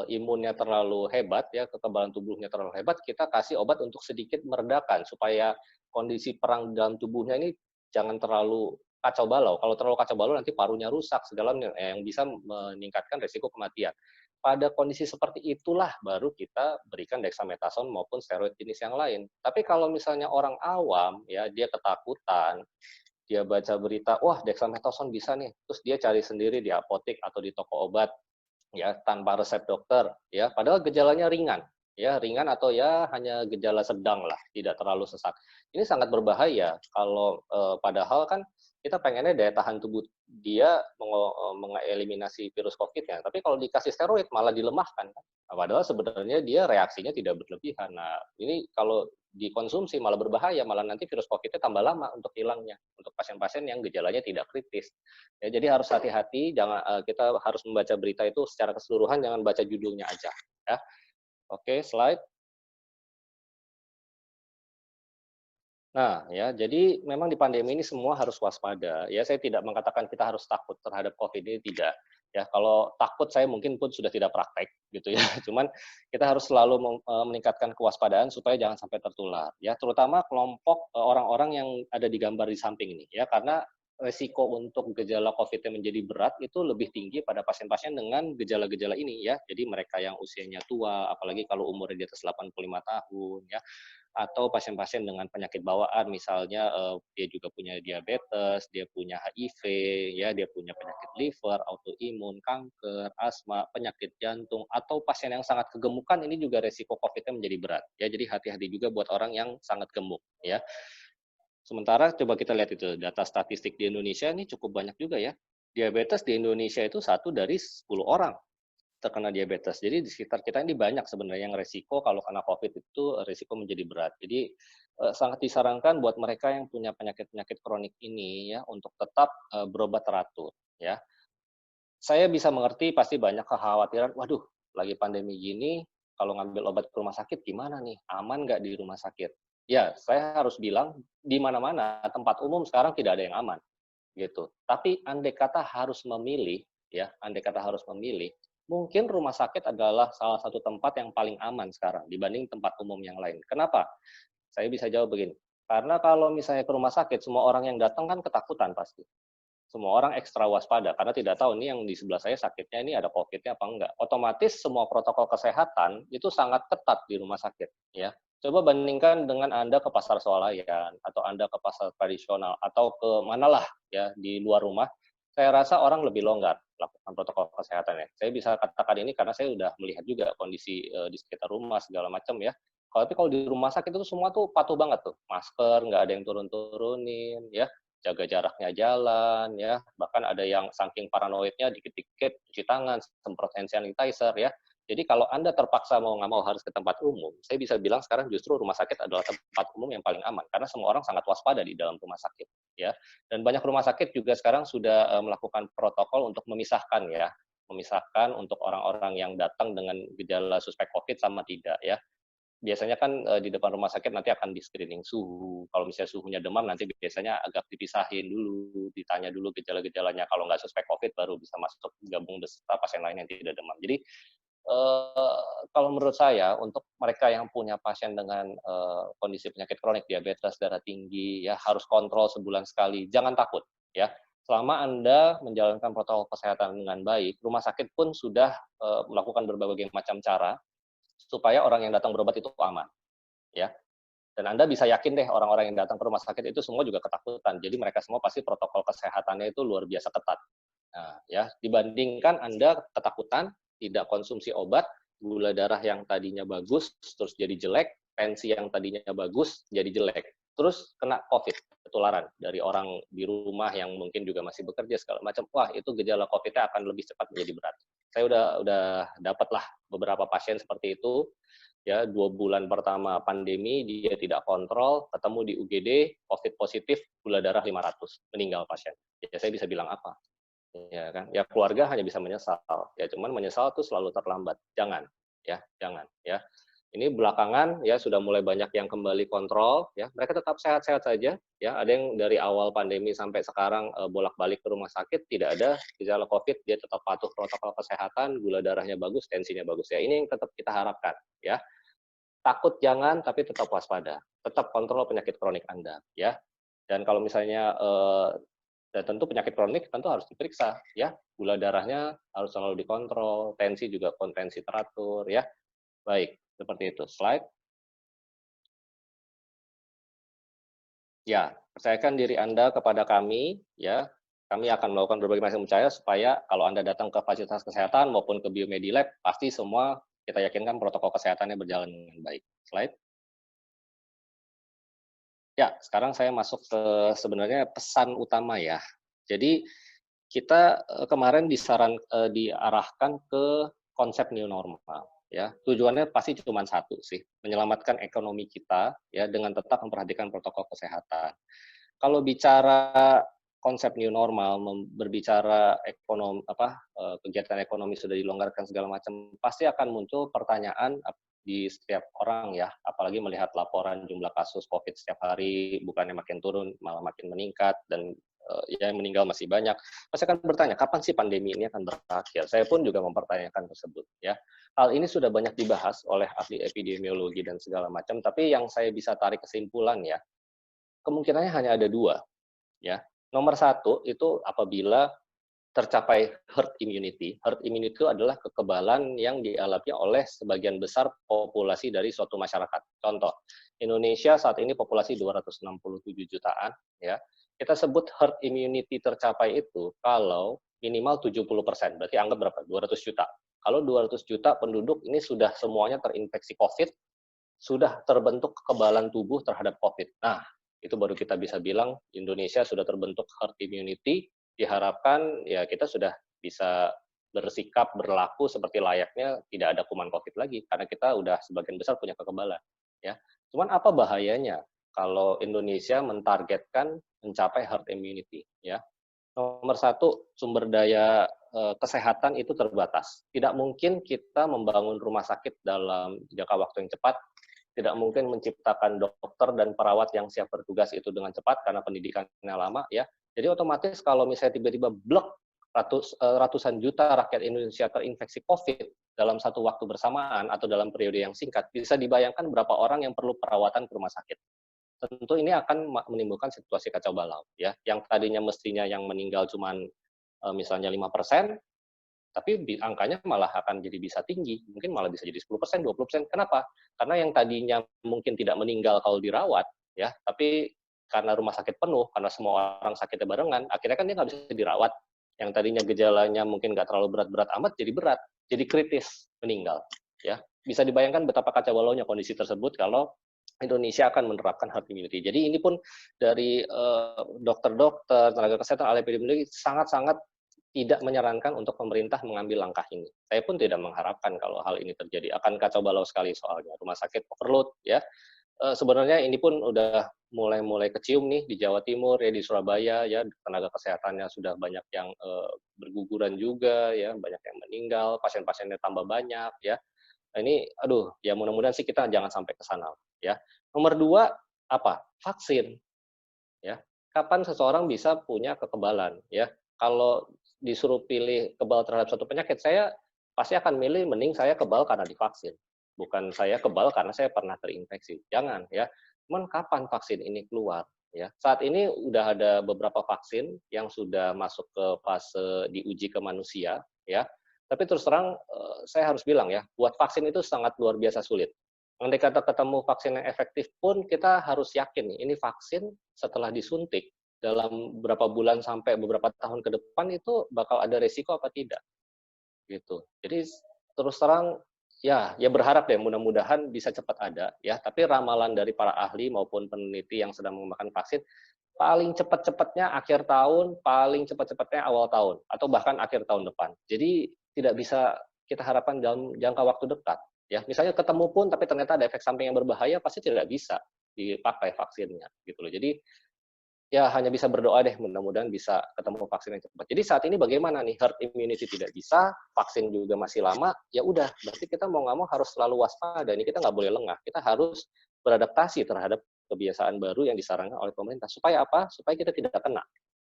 imunnya terlalu hebat, ya, kekebalan tubuhnya terlalu hebat, kita kasih obat untuk sedikit meredakan supaya kondisi perang dalam tubuhnya ini jangan terlalu kacau balau. Kalau terlalu kacau balau nanti parunya rusak segala yang bisa meningkatkan risiko kematian. Pada kondisi seperti itulah baru kita berikan dexamethasone maupun steroid jenis yang lain. Tapi kalau misalnya orang awam, ya, dia ketakutan, dia baca berita, wah, dexamethasone bisa nih, terus dia cari sendiri di apotek atau di toko obat, ya, tanpa resep dokter, ya, padahal gejalanya ringan, ya, ringan atau ya hanya gejala sedang lah, tidak terlalu sesak. Ini sangat berbahaya kalau padahal kan kita pengennya daya tahan tubuh dia mengeliminasi virus COVID-nya, tapi kalau dikasih steroid malah dilemahkan, kan? Nah, padahal sebenarnya dia reaksinya tidak berlebihan. Nah, ini kalau dikonsumsi malah berbahaya, malah nanti virus COVID-nya tambah lama untuk hilangnya, untuk pasien-pasien yang gejalanya tidak kritis. Ya, jadi harus hati-hati, jangan kita harus membaca berita itu secara keseluruhan, jangan baca judulnya aja, ya. Oke, slide. Nah, ya, jadi memang di pandemi ini semua harus waspada. Ya, saya tidak mengatakan kita harus takut terhadap COVID ini, tidak. Ya, kalau takut saya mungkin pun sudah tidak praktek, gitu ya. Cuman kita harus selalu meningkatkan kewaspadaan supaya jangan sampai tertular. Ya, terutama kelompok orang-orang yang ada di gambar di samping ini, ya, karena resiko untuk gejala COVID-nya menjadi berat itu lebih tinggi pada pasien-pasien dengan gejala-gejala ini, ya. Jadi mereka yang usianya tua, apalagi kalau umurnya di atas 85 tahun, ya, atau pasien-pasien dengan penyakit bawaan, misalnya dia juga punya diabetes, dia punya HIV, ya, dia punya penyakit liver, autoimun, kanker, asma, penyakit jantung, atau pasien yang sangat kegemukan, ini juga resiko COVID-nya menjadi berat. Ya, jadi hati-hati juga buat orang yang sangat gemuk, ya. Sementara coba kita lihat itu data statistik di Indonesia ini cukup banyak juga, ya. Diabetes di Indonesia itu 1 dari 10 orang terkena diabetes. Jadi di sekitar kita ini banyak sebenarnya yang resiko kalau kena COVID itu resiko menjadi berat. Jadi sangat disarankan buat mereka yang punya penyakit-penyakit kronik ini, ya, untuk tetap berobat teratur, ya. Saya bisa mengerti pasti banyak kekhawatiran, waduh, lagi pandemi gini kalau ngambil obat ke rumah sakit gimana nih? Aman nggak di rumah sakit? Ya, saya harus bilang di mana-mana tempat umum sekarang tidak ada yang aman, gitu. Tapi andai kata harus memilih, ya, andai kata harus memilih, mungkin rumah sakit adalah salah satu tempat yang paling aman sekarang dibanding tempat umum yang lain. Kenapa? Saya bisa jawab begini, karena kalau misalnya ke rumah sakit, semua orang yang datang kan ketakutan pasti. semua orang ekstra waspada karena tidak tahu nih yang di sebelah saya sakitnya ini ada COVID-nya apa enggak. Otomatis semua protokol kesehatan itu sangat ketat di rumah sakit, ya. Coba bandingkan dengan Anda ke pasar swalayan atau Anda ke pasar tradisional atau ke manalah ya di luar rumah, saya rasa orang lebih longgar melakukan protokol kesehatan ya. Saya bisa katakan ini karena saya sudah melihat juga kondisi di sekitar rumah segala macam ya. Tapi kalau di rumah sakit itu semua tuh patuh banget tuh, masker nggak ada yang turun-turunin ya, jaga jaraknya jalan ya, bahkan ada yang saking paranoidnya dikit-dikit cuci tangan, semprot hand sanitizer ya. Jadi kalau Anda terpaksa mau nggak mau harus ke tempat umum, saya bisa bilang sekarang justru rumah sakit adalah tempat umum yang paling aman karena semua orang sangat waspada di dalam rumah sakit ya. Dan banyak rumah sakit juga sekarang sudah melakukan protokol untuk memisahkan ya, memisahkan untuk orang-orang yang datang dengan gejala suspek COVID sama tidak ya. Biasanya kan di depan rumah sakit nanti akan di-screening suhu, kalau misalnya suhunya demam nanti biasanya agak dipisahin dulu, ditanya dulu gejala-gejalanya, kalau nggak suspek COVID baru bisa masuk gabung beserta pasien lain yang tidak demam. Jadi, kalau menurut saya untuk mereka yang punya pasien dengan kondisi penyakit kronik, diabetes, darah tinggi, ya harus kontrol sebulan sekali, jangan takut ya. Selama Anda menjalankan protokol kesehatan dengan baik, rumah sakit pun sudah melakukan berbagai macam cara supaya orang yang datang berobat itu aman, ya. Dan Anda bisa yakin deh orang-orang yang datang ke rumah sakit itu semua juga ketakutan. Jadi mereka semua pasti protokol kesehatannya itu luar biasa ketat. Nah, ya, dibandingkan Anda ketakutan, tidak konsumsi obat, gula darah yang tadinya bagus terus jadi jelek, tensi yang tadinya bagus jadi jelek. Terus kena COVID, ketularan dari orang di rumah yang mungkin juga masih bekerja segala macam. Wah, itu gejala COVID-nya akan lebih cepat menjadi berat. Saya udah dapatlah beberapa pasien seperti itu ya 2 bulan pertama pandemi dia tidak kontrol, ketemu di UGD, COVID positif, gula darah 500, meninggal pasien. Ya saya bisa bilang apa? Ya kan, ya keluarga hanya bisa menyesal. Ya cuman menyesal itu selalu terlambat. Jangan, ya jangan. Ya ini belakangan ya sudah mulai banyak yang kembali kontrol. Ya mereka tetap sehat-sehat saja. Ya ada yang dari awal pandemi sampai sekarang bolak-balik ke rumah sakit tidak ada gejala COVID, dia tetap patuh protokol kesehatan, gula darahnya bagus, tensinya bagus. Ya ini yang tetap kita harapkan. Ya takut jangan, tapi tetap waspada. Tetap kontrol penyakit kronik Anda, ya. Dan kalau misalnya dan tentu penyakit kronik tentu harus diperiksa, ya. Gula darahnya harus selalu dikontrol, tensi juga kontensi teratur, ya. Baik, seperti itu. Slide. Ya, percayakan diri Anda kepada kami, ya. Kami akan melakukan berbagai macam upaya supaya kalau Anda datang ke fasilitas kesehatan maupun ke Biomedilab, pasti semua kita yakinkan protokol kesehatannya berjalan dengan baik. Slide. Ya, sekarang saya masuk ke sebenarnya pesan utama ya. Jadi kita kemarin diarahkan ke konsep new normal ya. Tujuannya pasti cuma satu sih, menyelamatkan ekonomi kita ya dengan tetap memperhatikan protokol kesehatan. Kalau bicara konsep new normal, berbicara kegiatan ekonomi sudah dilonggarkan segala macam, pasti akan muncul pertanyaan di setiap orang ya, apalagi melihat laporan jumlah kasus COVID setiap hari bukannya makin turun, malah makin meningkat dan ya yang meninggal masih banyak. Pasti akan bertanya, kapan sih pandemi ini akan berakhir? Saya pun juga mempertanyakan tersebut ya. Hal ini sudah banyak dibahas oleh ahli epidemiologi dan segala macam, tapi yang saya bisa tarik kesimpulan ya, kemungkinannya hanya ada dua ya. Nomor satu itu apabila tercapai herd immunity. Herd immunity itu adalah kekebalan yang dialami oleh sebagian besar populasi dari suatu masyarakat. Contoh, Indonesia saat ini populasi 267 jutaan, ya. Kita sebut herd immunity tercapai itu kalau minimal 70%, berarti anggap berapa? 200 juta. Kalau 200 juta penduduk ini sudah semuanya terinfeksi COVID, sudah terbentuk kekebalan tubuh terhadap COVID. Nah, itu baru kita bisa bilang Indonesia sudah terbentuk herd immunity. Diharapkan ya kita sudah bisa bersikap berlaku seperti layaknya tidak ada kuman COVID lagi karena kita udah sebagian besar punya kekebalan ya. Cuman apa bahayanya kalau Indonesia mentargetkan mencapai herd immunity ya? Nomor satu, sumber daya kesehatan itu terbatas. Tidak mungkin kita membangun rumah sakit dalam jangka waktu yang cepat, tidak mungkin menciptakan dokter dan perawat yang siap bertugas itu dengan cepat karena pendidikannya lama ya. Jadi otomatis kalau misalnya tiba-tiba blok ratusan juta rakyat Indonesia terinfeksi COVID dalam satu waktu bersamaan atau dalam periode yang singkat, bisa dibayangkan berapa orang yang perlu perawatan ke rumah sakit. tentu ini akan menimbulkan situasi kacau balau ya. Yang tadinya mestinya yang meninggal cuman misalnya 5%, tapi angkanya malah akan jadi bisa tinggi, mungkin malah bisa jadi 10%, 20%. Kenapa? Karena yang tadinya mungkin tidak meninggal kalau dirawat, ya, tapi karena rumah sakit penuh, karena semua orang sakitnya barengan, akhirnya kan dia nggak bisa dirawat. Yang tadinya gejalanya mungkin nggak terlalu berat-berat amat, jadi berat, jadi kritis, meninggal. Ya, bisa dibayangkan betapa kacau balaunya kondisi tersebut kalau Indonesia akan menerapkan herd immunity. Jadi ini pun dari dokter-dokter, tenaga kesehatan, ahli epidemiologi sangat-sangat tidak menyarankan untuk pemerintah mengambil langkah ini. Saya pun tidak mengharapkan kalau hal ini terjadi. Akan kacau balau sekali soalnya. Rumah sakit overload ya. Sebenarnya ini pun udah mulai kecium nih di Jawa Timur ya, di Surabaya ya, tenaga kesehatannya sudah banyak yang berguguran juga ya, banyak yang meninggal, pasien-pasiennya tambah banyak ya. Nah, ini aduh, ya mudah-mudahan sih kita jangan sampai ke sana ya. Nomor 2 apa? Vaksin ya. Kapan seseorang bisa punya kekebalan ya? Kalau disuruh pilih kebal terhadap suatu penyakit, saya pasti akan milih mending saya kebal karena divaksin. Bukan saya kebal karena saya pernah terinfeksi. Jangan ya. Cuman kapan vaksin ini keluar ya? Saat ini udah ada beberapa vaksin yang sudah masuk ke fase diuji ke manusia ya. Tapi terus terang saya harus bilang ya, buat vaksin itu sangat luar biasa sulit. Andai kata ketemu vaksin yang efektif pun kita harus yakin nih, ini vaksin setelah disuntik dalam beberapa bulan sampai beberapa tahun ke depan itu bakal ada resiko apa tidak, gitu. Jadi terus terang ya berharap deh mudah-mudahan bisa cepat ada ya, tapi ramalan dari para ahli maupun peneliti yang sedang mengembangkan vaksin, paling cepat-cepatnya akhir tahun, paling cepat-cepatnya awal tahun, atau bahkan akhir tahun depan. Jadi tidak bisa kita harapkan dalam jangka waktu dekat. Ya, misalnya ketemu pun tapi ternyata ada efek samping yang berbahaya, pasti tidak bisa dipakai vaksinnya gitu loh. Jadi ya hanya bisa berdoa deh mudah-mudahan bisa ketemu vaksin yang cepat. Jadi saat ini bagaimana nih, herd immunity tidak bisa, vaksin juga masih lama, ya udah berarti kita mau nggak mau harus selalu waspada. Ini kita nggak boleh lengah, kita harus beradaptasi terhadap kebiasaan baru yang disarankan oleh pemerintah. Supaya apa? Supaya kita tidak kena.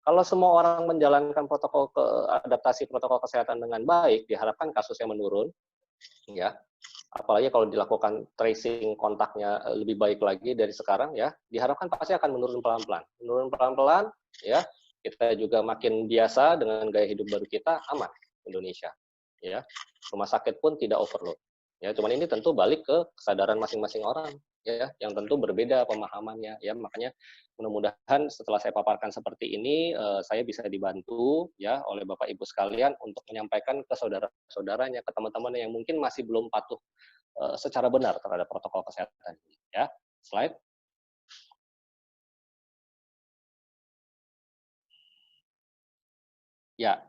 Kalau semua orang menjalankan adaptasi protokol kesehatan dengan baik, diharapkan kasusnya menurun, ya. Apalagi kalau dilakukan tracing kontaknya lebih baik lagi dari sekarang ya, diharapkan pasti akan menurun pelan-pelan. Menurun pelan-pelan ya, kita juga makin biasa dengan gaya hidup baru kita, aman Indonesia. Ya. Rumah sakit pun tidak overload. Ya, cuman ini tentu balik ke kesadaran masing-masing orang ya, yang tentu berbeda pemahamannya ya. Makanya mudah-mudahan setelah saya paparkan seperti ini saya bisa dibantu ya oleh Bapak Ibu sekalian untuk menyampaikan ke saudara-saudaranya, ke teman-teman yang mungkin masih belum patuh secara benar terhadap protokol kesehatan ini ya. Slide. Ya,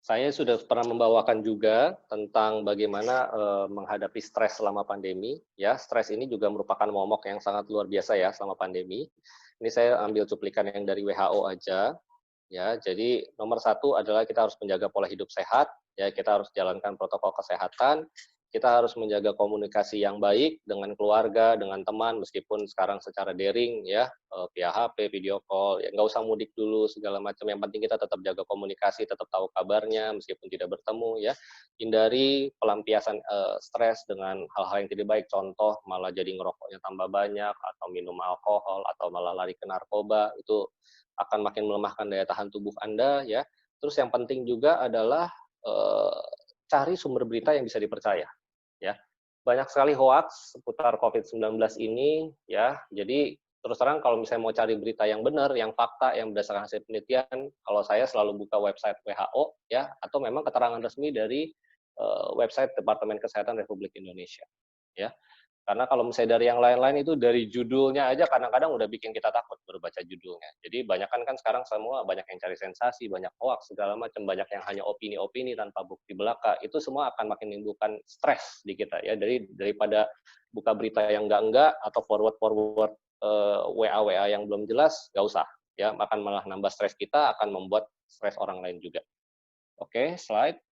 saya sudah pernah membawakan juga tentang bagaimana menghadapi stres selama pandemi. Ya, stres ini juga merupakan momok yang sangat luar biasa ya selama pandemi. Ini saya ambil cuplikan yang dari WHO aja. Ya, jadi nomor 1 adalah kita harus menjaga pola hidup sehat. Ya, kita harus jalankan protokol kesehatan. Kita harus menjaga komunikasi yang baik dengan keluarga, dengan teman, meskipun sekarang secara daring ya, via HP, video call, ya nggak usah mudik dulu segala macam. Yang penting kita tetap jaga komunikasi, tetap tahu kabarnya meskipun tidak bertemu ya. Hindari pelampiasan stres dengan hal-hal yang tidak baik. Contoh malah jadi ngerokoknya tambah banyak, atau minum alkohol, atau malah lari ke narkoba. Itu akan makin melemahkan daya tahan tubuh Anda ya. Terus yang penting juga adalah cari sumber berita yang bisa dipercaya ya. Banyak sekali hoaks seputar COVID-19 ini ya. Jadi terus terang kalau misalnya mau cari berita yang benar, yang fakta, yang berdasarkan hasil penelitian, kalau saya selalu buka website WHO ya, atau memang keterangan resmi dari website Departemen Kesehatan Republik Indonesia ya. Karena kalau misalnya dari yang lain-lain itu dari judulnya aja kadang-kadang udah bikin kita takut baru baca judulnya. Jadi banyak kan sekarang semua banyak yang cari sensasi, banyak hoax segala macam, banyak yang hanya opini-opini tanpa bukti belaka. Itu semua akan makin menimbulkan stres di kita ya. Daripada buka berita yang enggak atau forward WA yang belum jelas, nggak usah ya. Akan malah nambah stres kita, akan membuat stres orang lain juga. Oke, slide.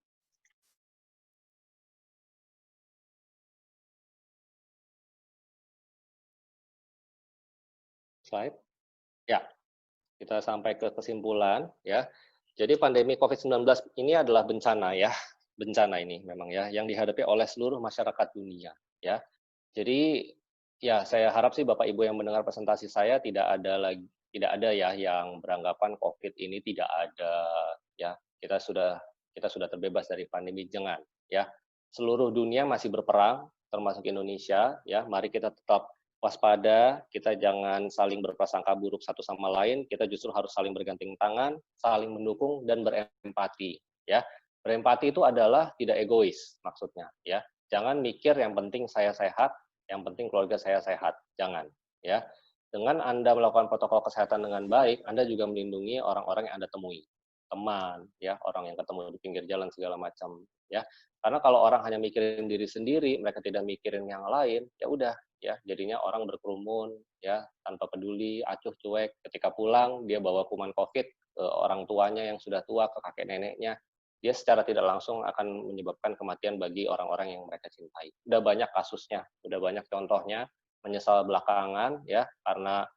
Slide. Ya, kita sampai ke kesimpulan ya. Jadi pandemi COVID-19 ini adalah bencana ya, bencana ini memang ya, yang dihadapi oleh seluruh masyarakat dunia ya. Jadi Ya, saya harap sih Bapak Ibu yang mendengar presentasi saya tidak ada ya yang beranggapan COVID ini tidak ada ya. Kita sudah terbebas dari pandemi, jangan ya. Seluruh dunia masih berperang termasuk Indonesia ya. Mari kita tetap waspada, kita jangan saling berprasangka buruk satu sama lain, kita justru harus saling bergandengan tangan, saling mendukung dan berempati ya. Berempati itu adalah tidak egois maksudnya ya. Jangan mikir yang penting saya sehat, yang penting keluarga saya sehat. Jangan, ya. Dengan Anda melakukan protokol kesehatan dengan baik, Anda juga melindungi orang-orang yang Anda temui. Teman, ya, orang yang ketemu di pinggir jalan segala macam, ya. Karena kalau orang hanya mikirin diri sendiri, mereka tidak mikirin yang lain, ya udah, ya, jadinya orang berkerumun, ya, tanpa peduli, acuh cuek. Ketika pulang, dia bawa kuman COVID ke orang tuanya yang sudah tua, ke kakek neneknya, dia secara tidak langsung akan menyebabkan kematian bagi orang-orang yang mereka cintai. Udah banyak kasusnya, udah banyak contohnya, menyesal belakangan ya karena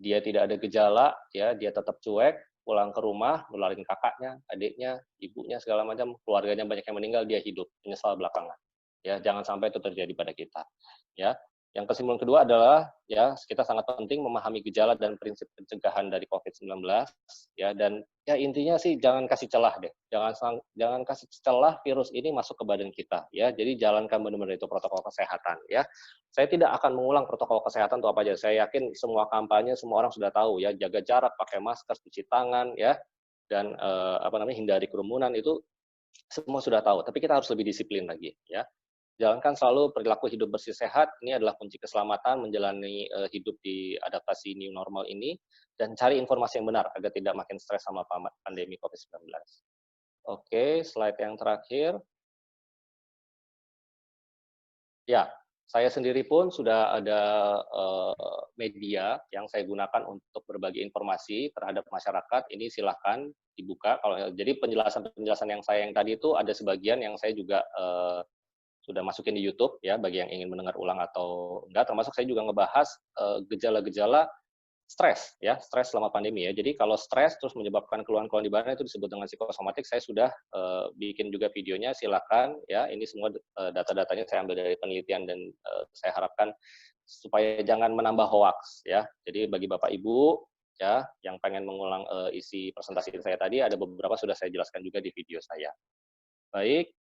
dia tidak ada gejala, ya dia tetap cuek, pulang ke rumah, nularin kakaknya, adiknya, ibunya segala macam, keluarganya banyak yang meninggal, dia hidup, menyesal belakangan. Ya, jangan sampai itu terjadi pada kita. Ya. Yang kesimpulan kedua adalah ya kita sangat penting memahami gejala dan prinsip pencegahan dari COVID-19 ya dan ya intinya sih jangan kasih celah deh. Jangan kasih celah virus ini masuk ke badan kita ya. Jadi jalankan benar-benar itu protokol kesehatan ya. Saya tidak akan mengulang protokol kesehatan itu apa aja. Saya yakin semua kampanye semua orang sudah tahu ya, jaga jarak, pakai masker, cuci tangan ya dan hindari kerumunan itu semua sudah tahu. Tapi kita harus lebih disiplin lagi ya. Jalankan selalu perilaku hidup bersih sehat, ini adalah kunci keselamatan menjalani hidup di adaptasi new normal ini, dan cari informasi yang benar agar tidak makin stres sama pandemi COVID-19. Oke, slide yang terakhir. Ya, saya sendiri pun sudah ada media yang saya gunakan untuk berbagi informasi terhadap masyarakat. Ini silahkan dibuka. Jadi penjelasan-penjelasan yang saya yang tadi itu ada sebagian yang saya juga sudah masukin di YouTube ya bagi yang ingin mendengar ulang atau enggak. Termasuk saya juga ngebahas gejala-gejala stres ya, stres selama pandemi ya. Jadi kalau stres terus menyebabkan keluhan-keluhan di badan itu disebut dengan psikosomatik. Saya sudah bikin juga videonya, silakan ya. Ini semua data-datanya saya ambil dari penelitian dan saya harapkan supaya jangan menambah hoax ya. Jadi bagi Bapak Ibu ya yang pengen mengulang isi presentasi saya tadi ada beberapa sudah saya jelaskan juga di video saya. Baik,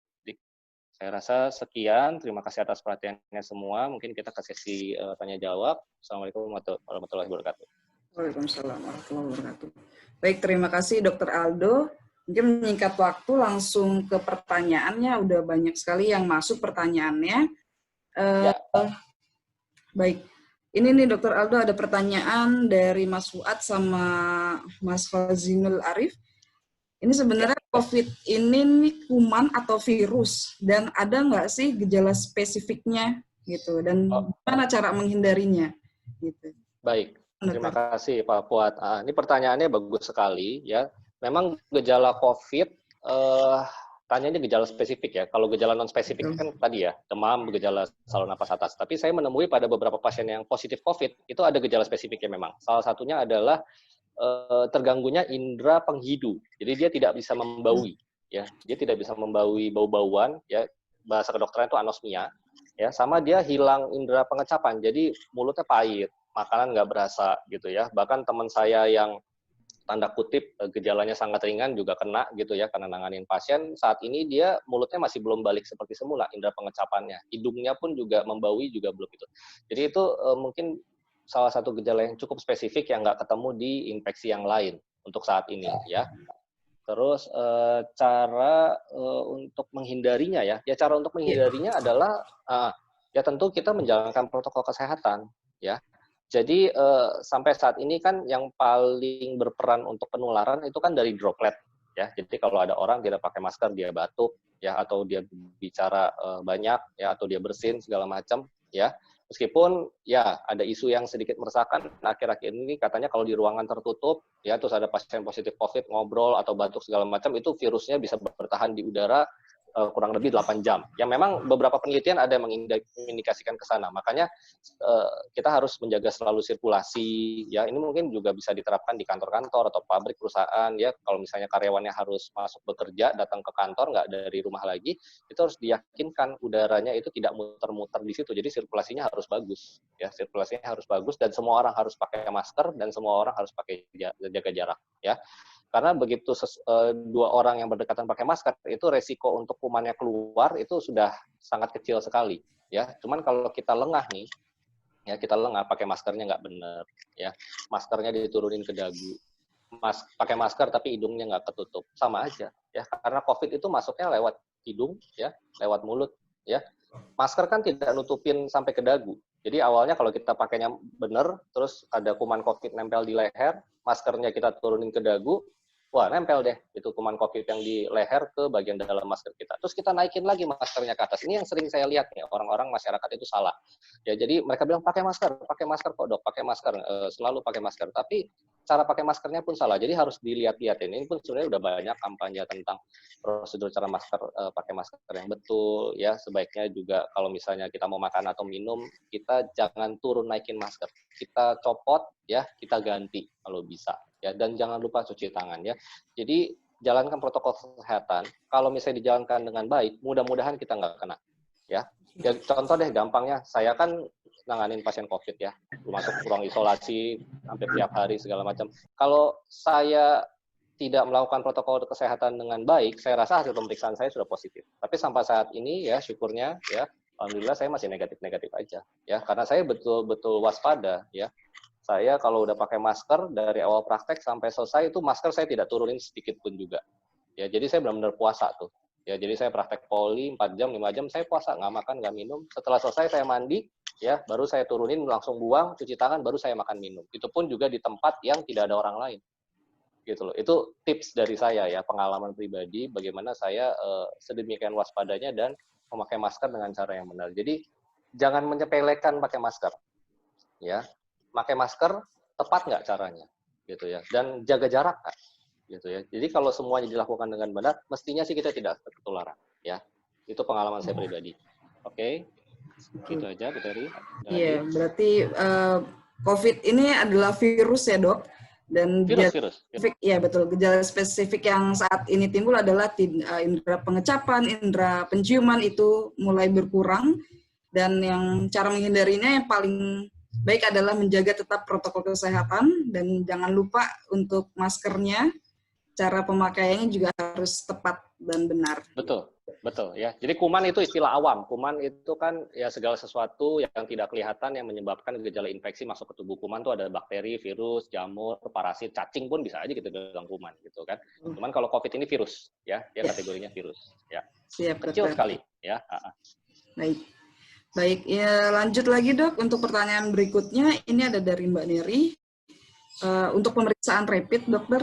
saya rasa sekian. Terima kasih atas perhatiannya semua. Mungkin kita ke sesi tanya jawab. Assalamualaikum warahmatullahi wabarakatuh. Waalaikumsalam warahmatullahi wabarakatuh. Baik, terima kasih Dr. Aldo. Mungkin menyingkat waktu langsung ke pertanyaannya. Udah banyak sekali yang masuk pertanyaannya. Ya. Baik, ini nih Dr. Aldo ada pertanyaan dari Mas Fuad sama Mas Fazinul Arif. Ini sebenarnya COVID ini nih kuman atau virus dan ada nggak sih gejala spesifiknya gitu dan gimana cara menghindarinya gitu. Baik, terima kasih Pak Fuad. Ini pertanyaannya bagus sekali ya. Memang gejala COVID tanyanya gejala spesifik ya. Kalau gejala non spesifik kan tadi ya demam, gejala saluran napas atas. Tapi saya menemui pada beberapa pasien yang positif COVID itu ada gejala spesifiknya memang. Salah satunya adalah terganggunya indera penghidu. Jadi dia tidak bisa membaui ya. Dia tidak bisa membaui bau-bauan ya. Bahasa kedokteran itu anosmia ya. Sama dia hilang indera pengecapan. Jadi mulutnya pahit, makanan nggak berasa gitu ya. Bahkan teman saya yang tanda kutip gejalanya sangat ringan juga kena gitu ya karena nanganin pasien. Saat ini dia mulutnya masih belum balik seperti semula indera pengecapannya. Hidungnya pun juga membaui juga belum itu. Jadi itu mungkin salah satu gejala yang cukup spesifik yang nggak ketemu di infeksi yang lain untuk saat ini ya. Terus cara untuk menghindarinya ya cara untuk menghindarinya adalah ya tentu kita menjalankan protokol kesehatan ya. Jadi sampai saat ini kan yang paling berperan untuk penularan itu kan dari droplet ya. Jadi kalau ada orang tidak pakai masker dia batuk ya atau dia bicara banyak ya atau dia bersin segala macam ya. Meskipun ya ada isu yang sedikit meresahkan akhir-akhir ini katanya kalau di ruangan tertutup ya terus ada pasien positif COVID ngobrol atau batuk segala macam itu virusnya bisa bertahan di udara kurang lebih 8 jam. Yang memang beberapa penelitian ada yang mengindikasikan ke sana. Makanya kita harus menjaga selalu sirkulasi. Ya, ini mungkin juga bisa diterapkan di kantor-kantor atau pabrik perusahaan. Ya, kalau misalnya karyawannya harus masuk bekerja, datang ke kantor nggak dari rumah lagi, itu harus diyakinkan udaranya itu tidak muter-muter di situ. Jadi sirkulasinya harus bagus. Ya, sirkulasinya harus bagus dan semua orang harus pakai masker dan semua orang harus pakai jaga jarak. Ya. Karena begitu dua orang yang berdekatan pakai masker, itu resiko untuk kumannya keluar itu sudah sangat kecil sekali. Ya, cuman kalau kita lengah nih, ya kita lengah pakai maskernya nggak benar, ya maskernya diturunin ke dagu, pakai masker tapi hidungnya nggak ketutup, sama aja. Ya, karena COVID itu masuknya lewat hidung, ya, lewat mulut, ya. Masker kan tidak nutupin sampai ke dagu. Jadi awalnya kalau kita pakainya benar, terus ada kuman COVID nempel di leher, maskernya kita turunin ke dagu, wah nempel deh itu kuman COVID yang di leher ke bagian dalam masker kita. Terus kita naikin lagi maskernya ke atas. Ini yang sering saya lihat nih, orang-orang masyarakat itu salah. Ya, jadi mereka bilang pakai masker kok dok, pakai masker, selalu pakai masker. Tapi cara pakai maskernya pun salah. Jadi harus dilihat-lihat. Ini pun sebenarnya udah banyak kampanye tentang prosedur cara pakai masker yang betul. Ya, sebaiknya juga kalau misalnya kita mau makan atau minum, kita jangan turun naikin masker. Kita copot, ya, kita ganti kalau bisa. Ya, dan jangan lupa cuci tangan, ya. Jadi jalankan protokol kesehatan. Kalau misalnya dijalankan dengan baik, mudah-mudahan kita nggak kena. Ya, contoh deh gampangnya, saya kan nanganin pasien COVID ya, masuk ruang isolasi hampir tiap hari segala macam. Kalau saya tidak melakukan protokol kesehatan dengan baik, saya rasa hasil pemeriksaan saya sudah positif. Tapi sampai saat ini ya syukurnya ya, alhamdulillah saya masih negatif aja. Ya, karena saya betul-betul waspada ya. Saya kalau udah pakai masker dari awal praktek sampai selesai itu masker saya tidak turunin sedikit pun juga. Ya, jadi saya benar-benar puasa tuh. Ya, jadi saya praktek poli 4 jam, 5 jam saya puasa, nggak makan, nggak minum. Setelah selesai saya mandi, ya, baru saya turunin langsung buang, cuci tangan, baru saya makan minum. Itu pun juga di tempat yang tidak ada orang lain. Gitu loh. Itu tips dari saya ya, pengalaman pribadi bagaimana saya sedemikian waspadanya dan memakai masker dengan cara yang benar. Jadi jangan menyepelekan pakai masker. Ya. Pakai masker tepat nggak caranya gitu ya, dan jaga jarak kan gitu ya. Jadi kalau semuanya dilakukan dengan benar, mestinya sih kita tidak ketularan ya. Itu pengalaman saya pribadi. Oke, gitu aja Bu Teri. Iya, berarti COVID ini adalah virus ya dok, dan virus. Ya betul, gejala spesifik yang saat ini timbul adalah indera pengecapan, indera penciuman itu mulai berkurang, dan yang cara menghindarinya yang paling baik adalah menjaga tetap protokol kesehatan dan jangan lupa untuk maskernya, cara pemakaiannya juga harus tepat dan benar. Betul ya. Jadi kuman itu istilah awam. Kuman itu kan ya segala sesuatu yang tidak kelihatan yang menyebabkan gejala infeksi masuk ke tubuh. Kuman itu ada bakteri, virus, jamur, parasit, cacing pun bisa aja kita bilang kuman gitu kan. Cuman kalau COVID ini virus ya, dia kategorinya virus ya. Siap, kecil sekali ya. Baik, ya lanjut lagi dok untuk pertanyaan berikutnya. Ini ada dari Mbak Neri. Untuk pemeriksaan rapid, dokter,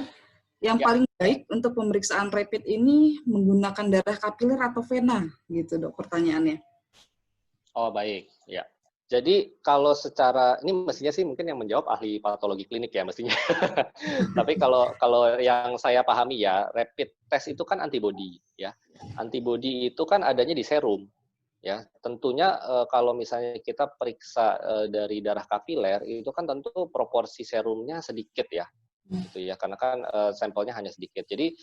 yang paling baik untuk pemeriksaan rapid ini menggunakan darah kapiler atau vena, gitu dok pertanyaannya. Oh baik, ya. Jadi kalau secara ini mestinya sih mungkin yang menjawab ahli patologi klinik ya mestinya. Tapi kalau yang saya pahami ya, rapid test itu kan antibody ya. Antibody itu kan adanya di serum. Ya, tentunya kalau misalnya kita periksa dari darah kapiler itu kan tentu proporsi serumnya sedikit ya, gitu ya, karena kan sampelnya hanya sedikit. Jadi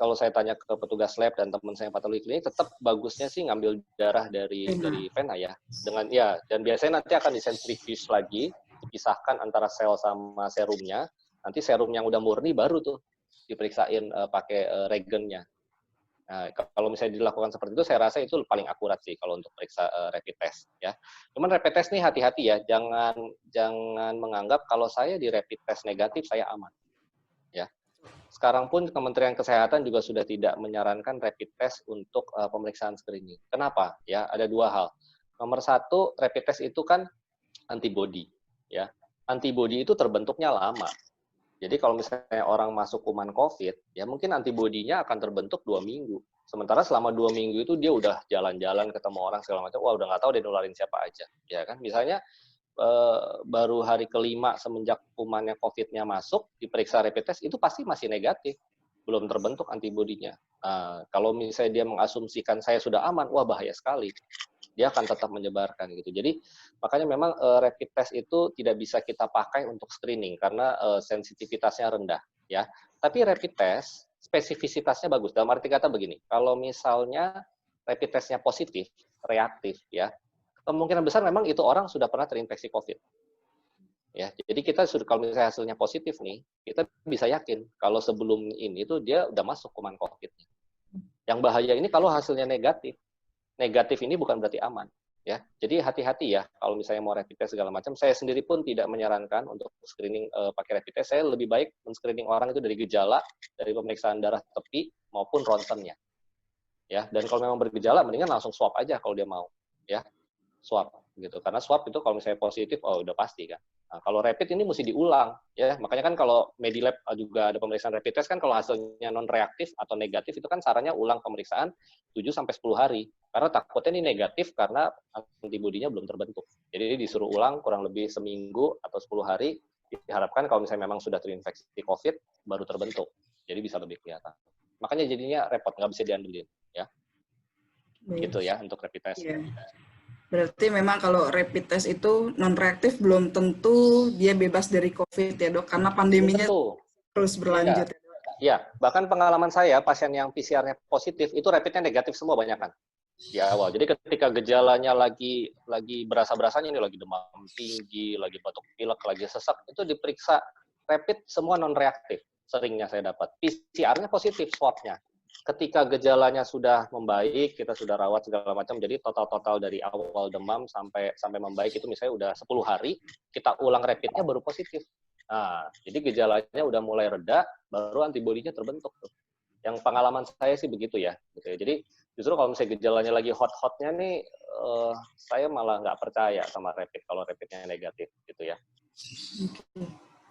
kalau saya tanya ke petugas lab dan teman saya patologi klinik, tetap bagusnya sih ngambil darah dari vena ya, dengan ya, dan biasanya nanti akan disentrifuge lagi, dipisahkan antara sel sama serumnya. Nanti serum yang udah murni baru tuh diperiksain pakai regennya. Nah, kalau misalnya dilakukan seperti itu, saya rasa itu paling akurat sih kalau untuk periksa rapid test ya. Cuman rapid test nih hati-hati ya, jangan menganggap kalau saya di rapid test negatif saya aman. Ya. Sekarang pun Kementerian Kesehatan juga sudah tidak menyarankan rapid test untuk pemeriksaan screening. Kenapa? Ya, ada dua hal. Nomor satu, rapid test itu kan antibody ya. Antibody itu terbentuknya lama. Jadi kalau misalnya orang masuk kuman COVID, ya mungkin antibodinya akan terbentuk 2 minggu. Sementara selama 2 minggu itu dia udah jalan-jalan ketemu orang segala macam, wah udah nggak tahu dia nularin siapa aja. Ya kan, misalnya baru hari kelima semenjak kumannya COVID-nya masuk, diperiksa rapid test, itu pasti masih negatif. belum terbentuk antibodinya. Nah, kalau misalnya dia mengasumsikan saya sudah aman, wah bahaya sekali. Dia akan tetap menyebarkan gitu. Jadi makanya memang rapid test itu tidak bisa kita pakai untuk screening karena sensitivitasnya rendah ya. Tapi rapid test spesifisitasnya bagus. Dalam arti kata begini, kalau misalnya rapid testnya positif, reaktif ya, kemungkinan besar memang itu orang sudah pernah terinfeksi COVID. Ya, jadi kita sudah kalau misalnya hasilnya positif nih, kita bisa yakin kalau sebelum ini tuh dia udah masuk kuman COVID. Yang bahaya ini kalau hasilnya negatif. Negatif ini bukan berarti aman. Ya, jadi hati-hati ya kalau misalnya mau rapid test segala macam. Saya sendiri pun tidak menyarankan untuk screening pakai rapid test. Saya lebih baik men-screening orang itu dari gejala, dari pemeriksaan darah tepi maupun ronsennya. Ya, dan kalau memang bergejala, mendingan langsung swab aja kalau dia mau. Ya, swab gitu. Karena swab itu kalau misalnya positif, oh udah pasti kan. Nah, kalau rapid ini mesti diulang ya. Makanya kan kalau Medilab juga ada pemeriksaan rapid test kan kalau hasilnya non reaktif atau negatif itu kan sarannya ulang pemeriksaan 7 sampai 10 hari. Karena takutnya ini negatif karena antibodinya belum terbentuk. Jadi disuruh ulang kurang lebih seminggu atau 10 hari. Diharapkan kalau misalnya memang sudah terinfeksi COVID baru terbentuk. Jadi bisa lebih kelihatan. Makanya jadinya repot, nggak bisa diandelin ya. Gitu ya untuk rapid test. Iya. Berarti memang kalau rapid test itu non-reaktif belum tentu dia bebas dari COVID ya dok, karena pandeminya terus berlanjut. Iya, bahkan pengalaman saya pasien yang PCR-nya positif itu rapidnya negatif semua banyak kan di awal. Jadi ketika gejalanya lagi berasa-berasanya ini lagi demam tinggi, lagi batuk pilek, lagi sesak, itu diperiksa rapid semua non-reaktif. Seringnya saya dapat. PCR-nya positif swab-nya. Ketika gejalanya sudah membaik, kita sudah rawat segala macam, jadi total dari awal demam sampai membaik itu misalnya udah 10 hari, kita ulang rapidnya baru positif. Nah, jadi gejalanya udah mulai reda, baru antibodinya terbentuk. Yang pengalaman saya sih begitu ya. Jadi justru kalau misalnya gejalanya lagi hot-hotnya nih, saya malah nggak percaya sama rapid kalau rapidnya negatif gitu ya.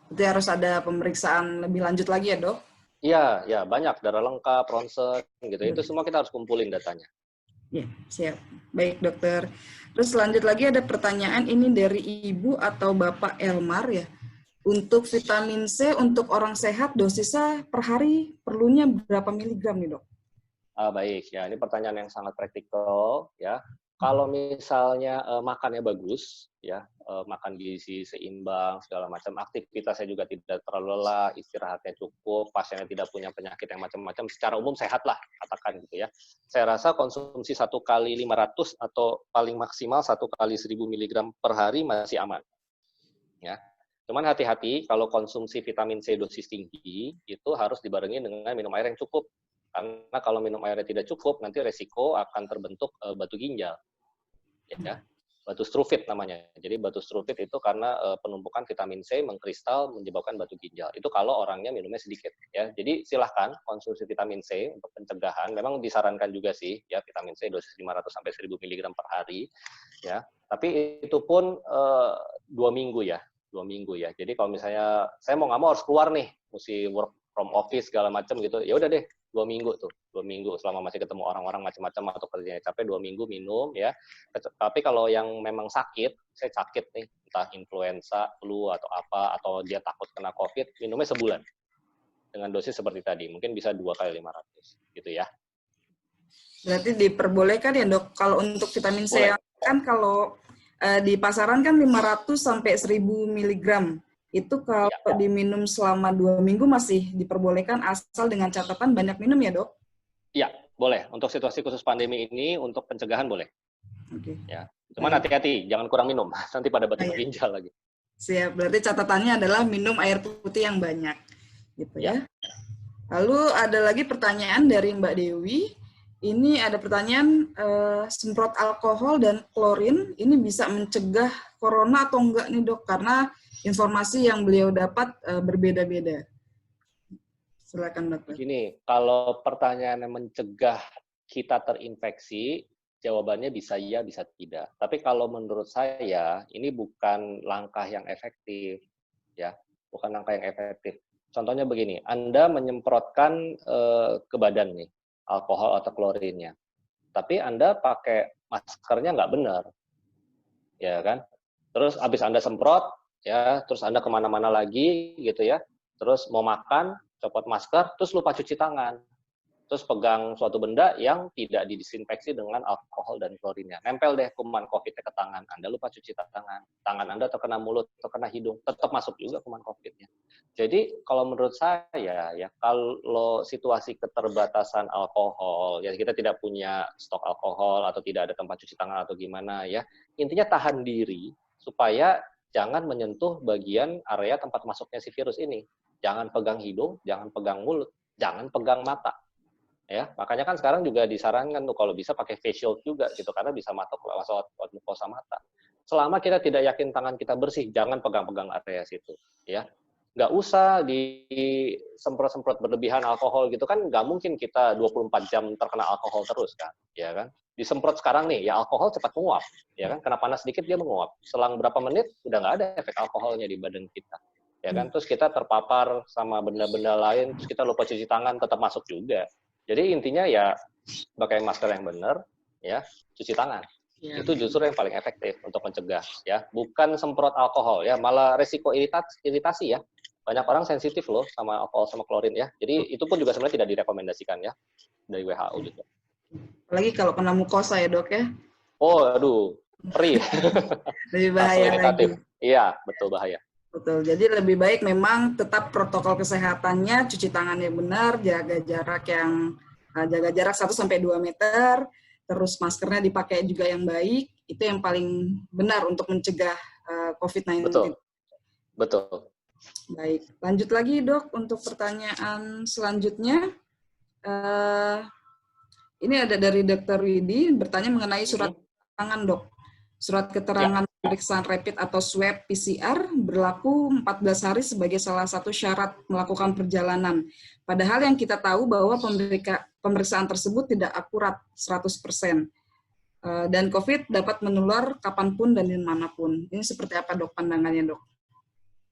Jadi harus ada pemeriksaan lebih lanjut lagi ya dok? Iya, ya banyak darah lengkap, ronsen gitu. Itu semua kita harus kumpulin datanya. Ya, siap. Baik dokter. Terus lanjut lagi ada pertanyaan ini dari Ibu atau Bapak Elmar ya. Untuk vitamin C untuk orang sehat dosisnya per hari perlunya berapa miligram nih dok? Baik, ya ini pertanyaan yang sangat praktikal ya. Kalau misalnya makannya bagus, ya makan gizi seimbang segala macam, aktivitasnya juga tidak terlalu lelah, istirahatnya cukup, pasiennya tidak punya penyakit yang macam-macam, secara umum sehat lah katakan gitu ya. Saya rasa konsumsi 1 kali 500 atau paling maksimal 1 kali 1000 mg per hari masih aman. Ya. Cuman hati-hati kalau konsumsi vitamin C dosis tinggi itu harus dibarengi dengan minum air yang cukup. Karena kalau minum airnya tidak cukup, nanti resiko akan terbentuk batu ginjal. Ya, batu struvit namanya. Jadi batu struvit itu karena penumpukan vitamin C mengkristal menyebabkan batu ginjal. Itu kalau orangnya minumnya sedikit. Ya, jadi silahkan konsumsi vitamin C untuk pencegahan. Memang disarankan juga sih ya vitamin C dosis 500 sampai 1000 mg per hari. Ya, tapi itu pun 2 minggu ya. 2 minggu ya. Jadi kalau misalnya saya mau nggak mau harus keluar nih, mesti work from office segala macam gitu. Ya udah deh. 2 minggu tuh, 2 minggu selama masih ketemu orang-orang macam-macam atau kerjanya capek 2 minggu minum ya. Tapi kalau yang memang sakit, saya sakit nih, entah influenza, flu atau apa, atau dia takut kena COVID, minumnya sebulan dengan dosis seperti tadi, mungkin bisa 2 kali 500 gitu ya. Berarti diperbolehkan ya dok, kalau untuk vitamin C kan kalau di pasaran kan 500 sampai 1000 mg. Itu kalau diminum selama 2 minggu masih diperbolehkan asal dengan catatan banyak minum ya dok? Iya, boleh. Untuk situasi khusus pandemi ini, untuk pencegahan boleh. Oke. Ya. Cuman hati-hati, jangan kurang minum. Nanti pada batu ginjal lagi. Siap, berarti catatannya adalah minum air putih yang banyak. Gitu ya. Lalu ada lagi pertanyaan dari Mbak Dewi. Ini ada pertanyaan, semprot alkohol dan klorin ini bisa mencegah corona atau enggak nih dok? Karena informasi yang beliau dapat berbeda-beda. Silakan dokter. Gini, kalau pertanyaannya mencegah kita terinfeksi, jawabannya bisa iya, bisa tidak. Tapi kalau menurut saya, ini bukan langkah yang efektif, ya, bukan langkah yang efektif. Contohnya begini, Anda menyemprotkan ke badan nih, alkohol atau klorinnya, tapi Anda pakai maskernya nggak benar, ya kan? Terus habis Anda semprot, ya, terus Anda kemana-mana lagi, gitu ya, terus mau makan, copot masker, terus lupa cuci tangan. Terus pegang suatu benda yang tidak didisinfeksi dengan alkohol dan klorinnya. Nempel deh kuman COVID ke tangan. Anda lupa cuci tangan. Tangan Anda terkena mulut, terkena hidung. Tetap masuk juga kuman COVID-nya. Jadi kalau menurut saya, ya kalau situasi keterbatasan alkohol, ya kita tidak punya stok alkohol atau tidak ada tempat cuci tangan atau gimana ya, intinya tahan diri supaya jangan menyentuh bagian area tempat masuknya si virus ini. Jangan pegang hidung, jangan pegang mulut, jangan pegang mata. Ya, makanya kan sekarang juga disarankan tuh kalau bisa pakai face shield juga gitu karena bisa masuk lewat mukosa mata. Selama kita tidak yakin tangan kita bersih, jangan pegang-pegang area situ, ya. Nggak usah disemprot-semprot berlebihan alkohol gitu kan, nggak mungkin kita 24 jam terkena alkohol terus kan, ya kan. Disemprot sekarang nih, ya alkohol cepat menguap, ya kan. Kena panas sedikit dia menguap. Selang berapa menit udah nggak ada efek alkoholnya di badan kita, ya kan. Terus kita terpapar sama benda-benda lain, terus kita lupa cuci tangan, tetap masuk juga. Jadi intinya ya pakai masker yang benar, ya cuci tangan. Ya. Itu justru yang paling efektif untuk mencegah, ya bukan semprot alkohol, ya malah resiko iritasi ya. Banyak orang sensitif loh sama alkohol sama klorin ya. Jadi itu pun juga sebenarnya tidak direkomendasikan ya dari WHO juga. Apalagi kalau kena mukosa ya dok ya. Oh aduh, perih. Lebih bahaya lagi. Iya betul bahaya. Betul, jadi lebih baik memang tetap protokol kesehatannya, cuci tangan yang benar, jaga jarak 1-2 meter, terus maskernya dipakai juga yang baik, itu yang paling benar untuk mencegah COVID-19. Betul, betul. Baik, lanjut lagi dok untuk pertanyaan selanjutnya. Ini ada dari Dr. Widi, bertanya mengenai surat keterangan dok. Surat keterangan pemeriksaan rapid atau swab PCR berlaku 14 hari sebagai salah satu syarat melakukan perjalanan. Padahal yang kita tahu bahwa pemeriksaan tersebut tidak akurat 100%. Dan COVID dapat menular kapanpun dan dimanapun. Ini seperti apa dok pandangannya dok?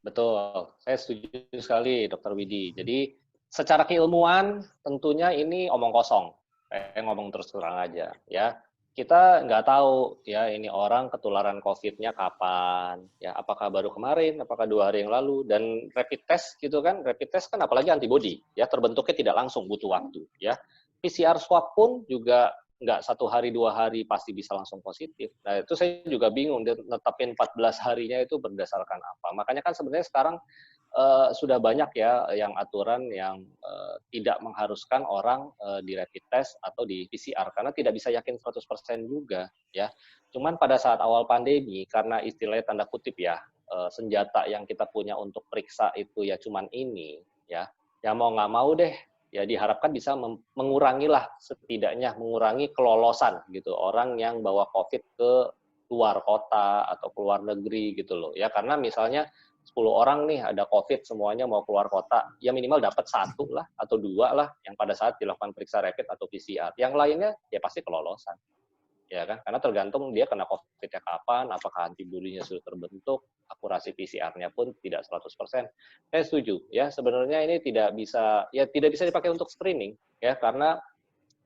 Betul, saya setuju sekali Dr. Widi. Jadi secara keilmuan tentunya ini omong kosong. Saya ngomong terus terang aja ya. Kita nggak tahu ya ini orang ketularan COVID-nya kapan, ya apakah baru kemarin, apakah 2 hari yang lalu, dan rapid test gitu kan, rapid test kan apalagi antibody, ya terbentuknya tidak langsung, butuh waktu, ya. PCR swab pun juga nggak 1 hari 2 hari pasti bisa langsung positif. Nah itu saya juga bingung netapin 14 harinya itu berdasarkan apa. Makanya kan sebenarnya sekarang sudah banyak ya yang aturan yang tidak mengharuskan orang di rapid test atau di PCR karena tidak bisa yakin 100% juga ya. Cuman pada saat awal pandemi karena istilahnya tanda kutip ya senjata yang kita punya untuk periksa itu ya cuman ini ya. Ya mau nggak mau deh ya diharapkan bisa mengurangilah setidaknya mengurangi kelolosan gitu orang yang bawa COVID ke luar kota atau keluar negeri gitu loh ya karena misalnya 10 orang nih ada COVID semuanya mau keluar kota, ya minimal dapat 1 lah atau 2 lah yang pada saat dilakukan periksa rapid atau PCR. Yang lainnya ya pasti kelolosan, ya kan? Karena tergantung dia kena COVID-nya kapan, apakah antibodinya sudah terbentuk, akurasi PCR-nya pun tidak 100%. Saya setuju, ya sebenarnya ini tidak bisa dipakai untuk screening, ya karena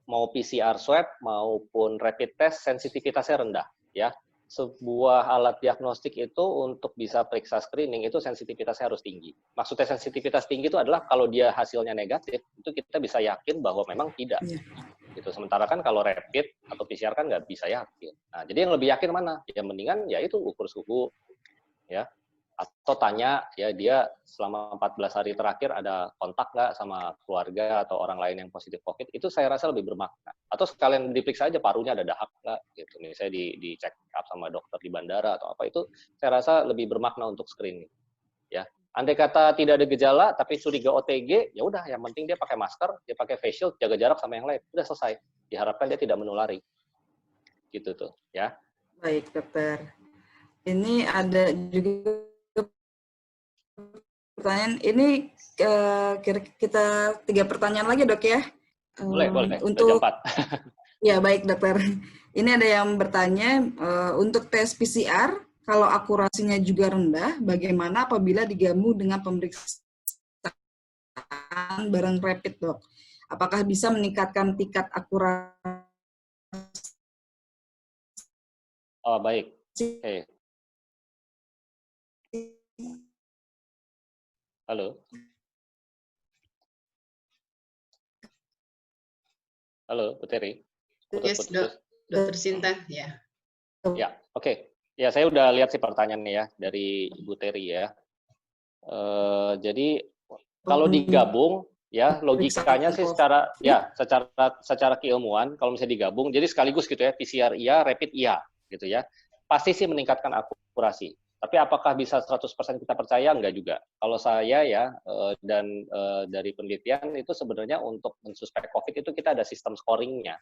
mau PCR swab maupun rapid test sensitivitasnya rendah, ya. Sebuah alat diagnostik itu untuk bisa periksa screening itu sensitivitasnya harus tinggi. Maksudnya sensitivitas tinggi itu adalah kalau dia hasilnya negatif, itu kita bisa yakin bahwa memang tidak. Gitu. Sementara kan kalau rapid atau PCR kan nggak bisa yakin. Nah, jadi yang lebih yakin mana? Ya mendingan ya itu ukur suhu, ya. Atau tanya ya dia selama 14 hari terakhir ada kontak nggak sama keluarga atau orang lain yang positif COVID, itu saya rasa lebih bermakna. Atau sekalian diperiksa aja parunya ada dahak nggak, gitu. Misalnya di check up sama dokter di bandara atau apa, itu saya rasa lebih bermakna untuk screening. Ya, andai kata tidak ada gejala tapi curiga OTG, ya udah yang penting dia pakai masker, dia pakai face shield, jaga jarak sama yang lain, udah selesai. Diharapkan dia tidak menulari. Gitu tuh, ya. Baik, dokter. Ini ada juga pertanyaan ini kita 3 pertanyaan lagi dok ya. Boleh. Untuk Jam 4. Ya baik dokter. Ini ada yang bertanya untuk tes PCR kalau akurasinya juga rendah, bagaimana apabila digabung dengan pemeriksaan bareng rapid dok? Apakah bisa meningkatkan tingkat akurasi? Oh baik. Oke. Halo. Halo, Bu Teri. Yes, Putus-putus. Dokter Sinta, ya. Ya, oke. Ya, saya udah lihat sih pertanyaannya ya dari Ibu Teri ya. Jadi kalau digabung ya logikanya sih secara keilmuan kalau misalnya digabung jadi sekaligus gitu ya, PCR iya, rapid iya gitu ya. Pasti sih meningkatkan akurasi. Tapi apakah bisa 100% kita percaya? Enggak juga. Kalau saya ya dan dari penelitian itu sebenarnya untuk mensuspek COVID itu kita ada sistem scoringnya.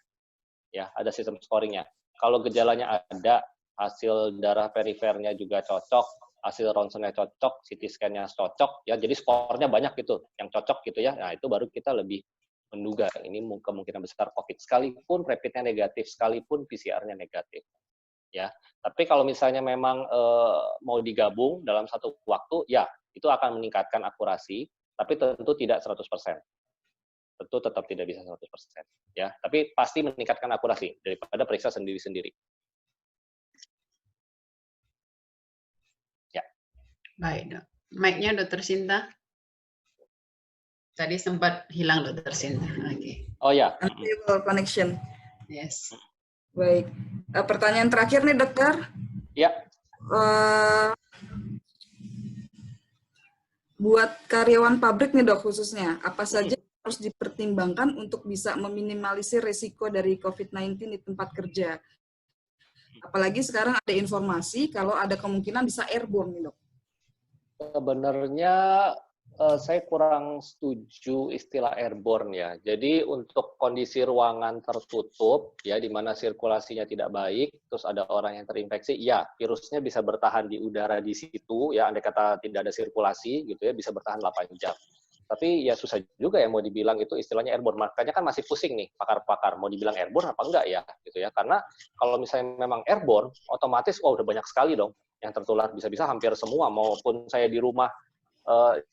Ya, ada sistem scoringnya. Kalau gejalanya ada, hasil darah perifernya juga cocok, hasil ronsennya cocok, CT scan-nya cocok, ya jadi skornya banyak gitu, yang cocok gitu ya. Nah itu baru kita lebih menduga ini kemungkinan besar COVID. Sekalipun rapidnya negatif, sekalipun PCR-nya negatif. Ya, tapi kalau misalnya memang mau digabung dalam satu waktu, ya itu akan meningkatkan akurasi, tapi tentu tidak 100%. Tentu tetap tidak bisa 100%. Ya, tapi pasti meningkatkan akurasi daripada periksa sendiri-sendiri. Ya. Baik, Dok. Mic-nya Dokter Sinta. Tadi sempat hilang Dokter Sinta. Oke. Oh ya. Unstable connection. Yes. Baik. Pertanyaan terakhir nih, Dokter. Ya. Buat karyawan pabrik nih, Dok, khususnya, apa saja harus dipertimbangkan untuk bisa meminimalisir risiko dari COVID-19 di tempat kerja? Apalagi sekarang ada informasi kalau ada kemungkinan bisa airborne nih, Dok. Sebenarnya saya kurang setuju istilah airborne ya. Jadi untuk kondisi ruangan tertutup ya di mana sirkulasinya tidak baik, terus ada orang yang terinfeksi, ya virusnya bisa bertahan di udara di situ ya, andai kata tidak ada sirkulasi gitu ya, bisa bertahan 8 jam. Tapi ya susah juga ya mau dibilang itu istilahnya airborne. Makanya kan masih pusing nih pakar-pakar mau dibilang airborne apa enggak ya gitu ya. Karena kalau misalnya memang airborne, otomatis udah banyak sekali dong yang tertular, bisa-bisa hampir semua. Maupun saya di rumah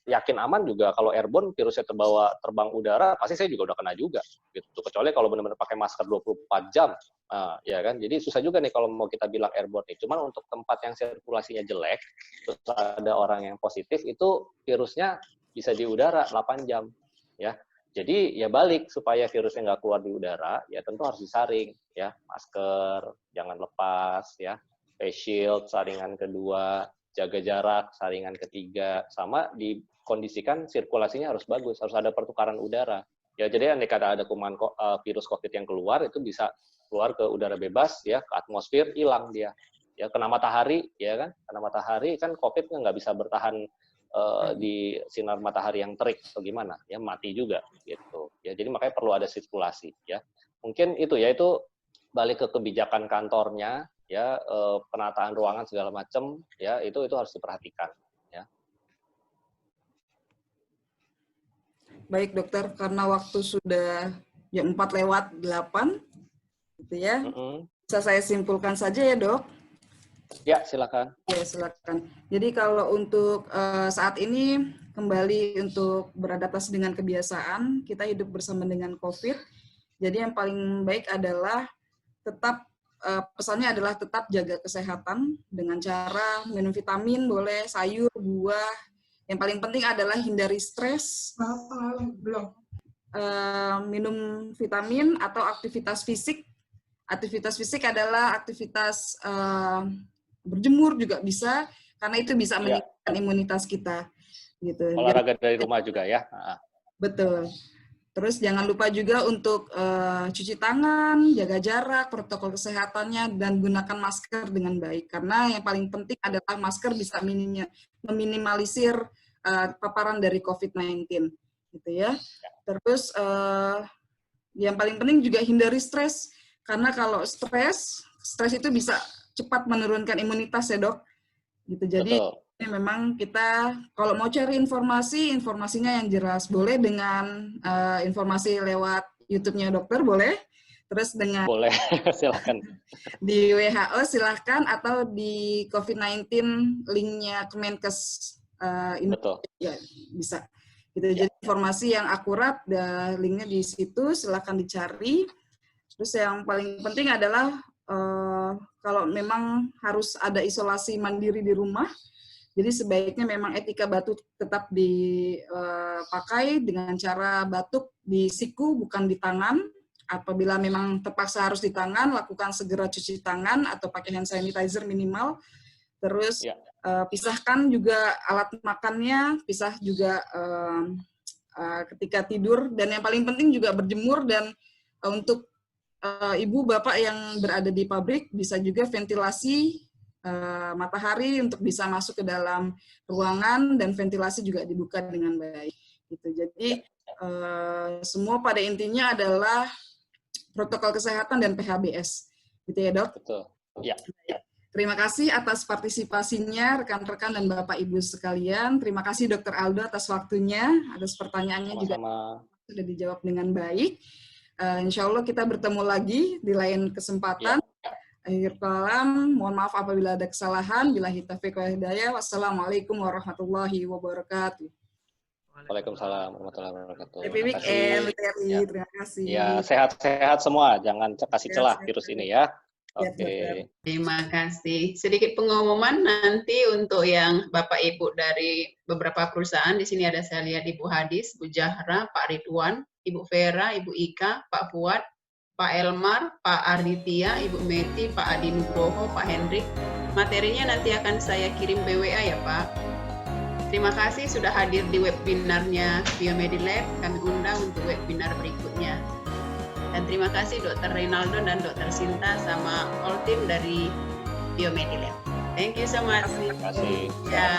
yakin aman juga kalau airborne virusnya terbang udara pasti saya juga udah kena juga gitu, kecuali kalau benar-benar pakai masker 24 jam ya kan. Jadi susah juga nih kalau mau kita bilang airborne nih. Cuman untuk tempat yang sirkulasinya jelek terus ada orang yang positif itu virusnya bisa di udara 8 jam ya. Jadi ya balik supaya virusnya nggak keluar di udara ya tentu harus disaring ya, masker jangan lepas ya, face shield saringan kedua, jaga jarak, saringan ketiga, sama dikondisikan sirkulasinya harus bagus, harus ada pertukaran udara. Ya, jadi andai kata ada kuman virus COVID yang keluar, itu bisa keluar ke udara bebas, ya, ke atmosfer, hilang dia. Ya, kena matahari, ya kan? Kena matahari kan COVID nggak bisa bertahan di sinar matahari yang terik atau gimana, ya mati juga, gitu. Ya, jadi makanya perlu ada sirkulasi, ya. Mungkin itu, ya itu balik ke kebijakan kantornya, ya penataan ruangan segala macam ya itu harus diperhatikan ya. Baik, Dokter, karena waktu sudah jam 4:08 gitu ya. Bisa saya simpulkan saja ya, Dok? Ya, silakan. Ya, silakan. Jadi kalau untuk saat ini kembali untuk beradaptasi dengan kebiasaan, kita hidup bersama dengan COVID. Jadi yang paling baik adalah tetap pesannya adalah tetap jaga kesehatan dengan cara minum vitamin, boleh sayur, buah. Yang paling penting adalah hindari stres, minum vitamin atau aktivitas fisik. Aktivitas fisik adalah aktivitas berjemur juga bisa, karena itu bisa meningkatkan imunitas kita. Gitu. Olahraga dari rumah juga ya. Betul. Terus jangan lupa juga untuk cuci tangan, jaga jarak, protokol kesehatannya, dan gunakan masker dengan baik. Karena yang paling penting adalah masker bisa meminimalisir paparan dari COVID-19. Gitu ya. Terus yang paling penting juga hindari stres. Karena kalau stres itu bisa cepat menurunkan imunitas ya, Dok. Gitu. Jadi ini memang kita kalau mau cari informasinya yang jelas, boleh dengan informasi lewat YouTube-nya dokter, boleh. Terus dengan boleh, silakan. Di WHO silahkan, atau di COVID-19 linknya Kemenkes ini ya bisa. Gitu. Jadi informasi yang akurat, linknya di situ, silahkan dicari. Terus yang paling penting adalah kalau memang harus ada isolasi mandiri di rumah, jadi sebaiknya memang etika batuk tetap dipakai dengan cara batuk di siku bukan di tangan, apabila memang terpaksa harus di tangan, lakukan segera cuci tangan atau pakai hand sanitizer minimal. Terus pisahkan juga alat makannya, pisah juga ketika tidur, dan yang paling penting juga berjemur. Dan untuk ibu bapak yang berada di pabrik bisa juga ventilasi matahari untuk bisa masuk ke dalam ruangan, dan ventilasi juga dibuka dengan baik. Gitu. Jadi semua pada intinya adalah protokol kesehatan dan PHBS, gitu ya dok? Betul. Ya. Terima kasih atas partisipasinya rekan-rekan dan Bapak Ibu sekalian. Terima kasih Dr. Aldo atas waktunya, atas pertanyaannya juga sudah dijawab dengan baik. Insya Allah kita bertemu lagi di lain kesempatan. Akhir kalam, mohon maaf apabila ada kesalahan. Billahi taufiq wal hidayah. Wassalamualaikum warahmatullahi wabarakatuh. Waalaikumsalam warahmatullahi wabarakatuh. Happy weekend, terima kasih. Ya, sehat-sehat semua. Jangan kasih celah virus ini ya. Oke. Terima kasih. Sedikit pengumuman nanti untuk yang Bapak Ibu dari beberapa perusahaan. Di sini ada saya lihat Ibu Hadis, Bu Jahra, Pak Ridwan, Ibu Vera, Ibu Ika, Pak Fuad, Pak Elmar, Pak Arditya, Ibu Meti, Pak Adi Nugroho, Pak Hendrik. Materinya nanti akan saya kirim BWA ya Pak. Terima kasih sudah hadir di webinarnya Biomedilab. Kami undang untuk webinar berikutnya. Dan terima kasih Dr. Reynaldo dan Dr. Sinta sama all team dari Biomedilab. Thank you so much. Terima kasih. Ya.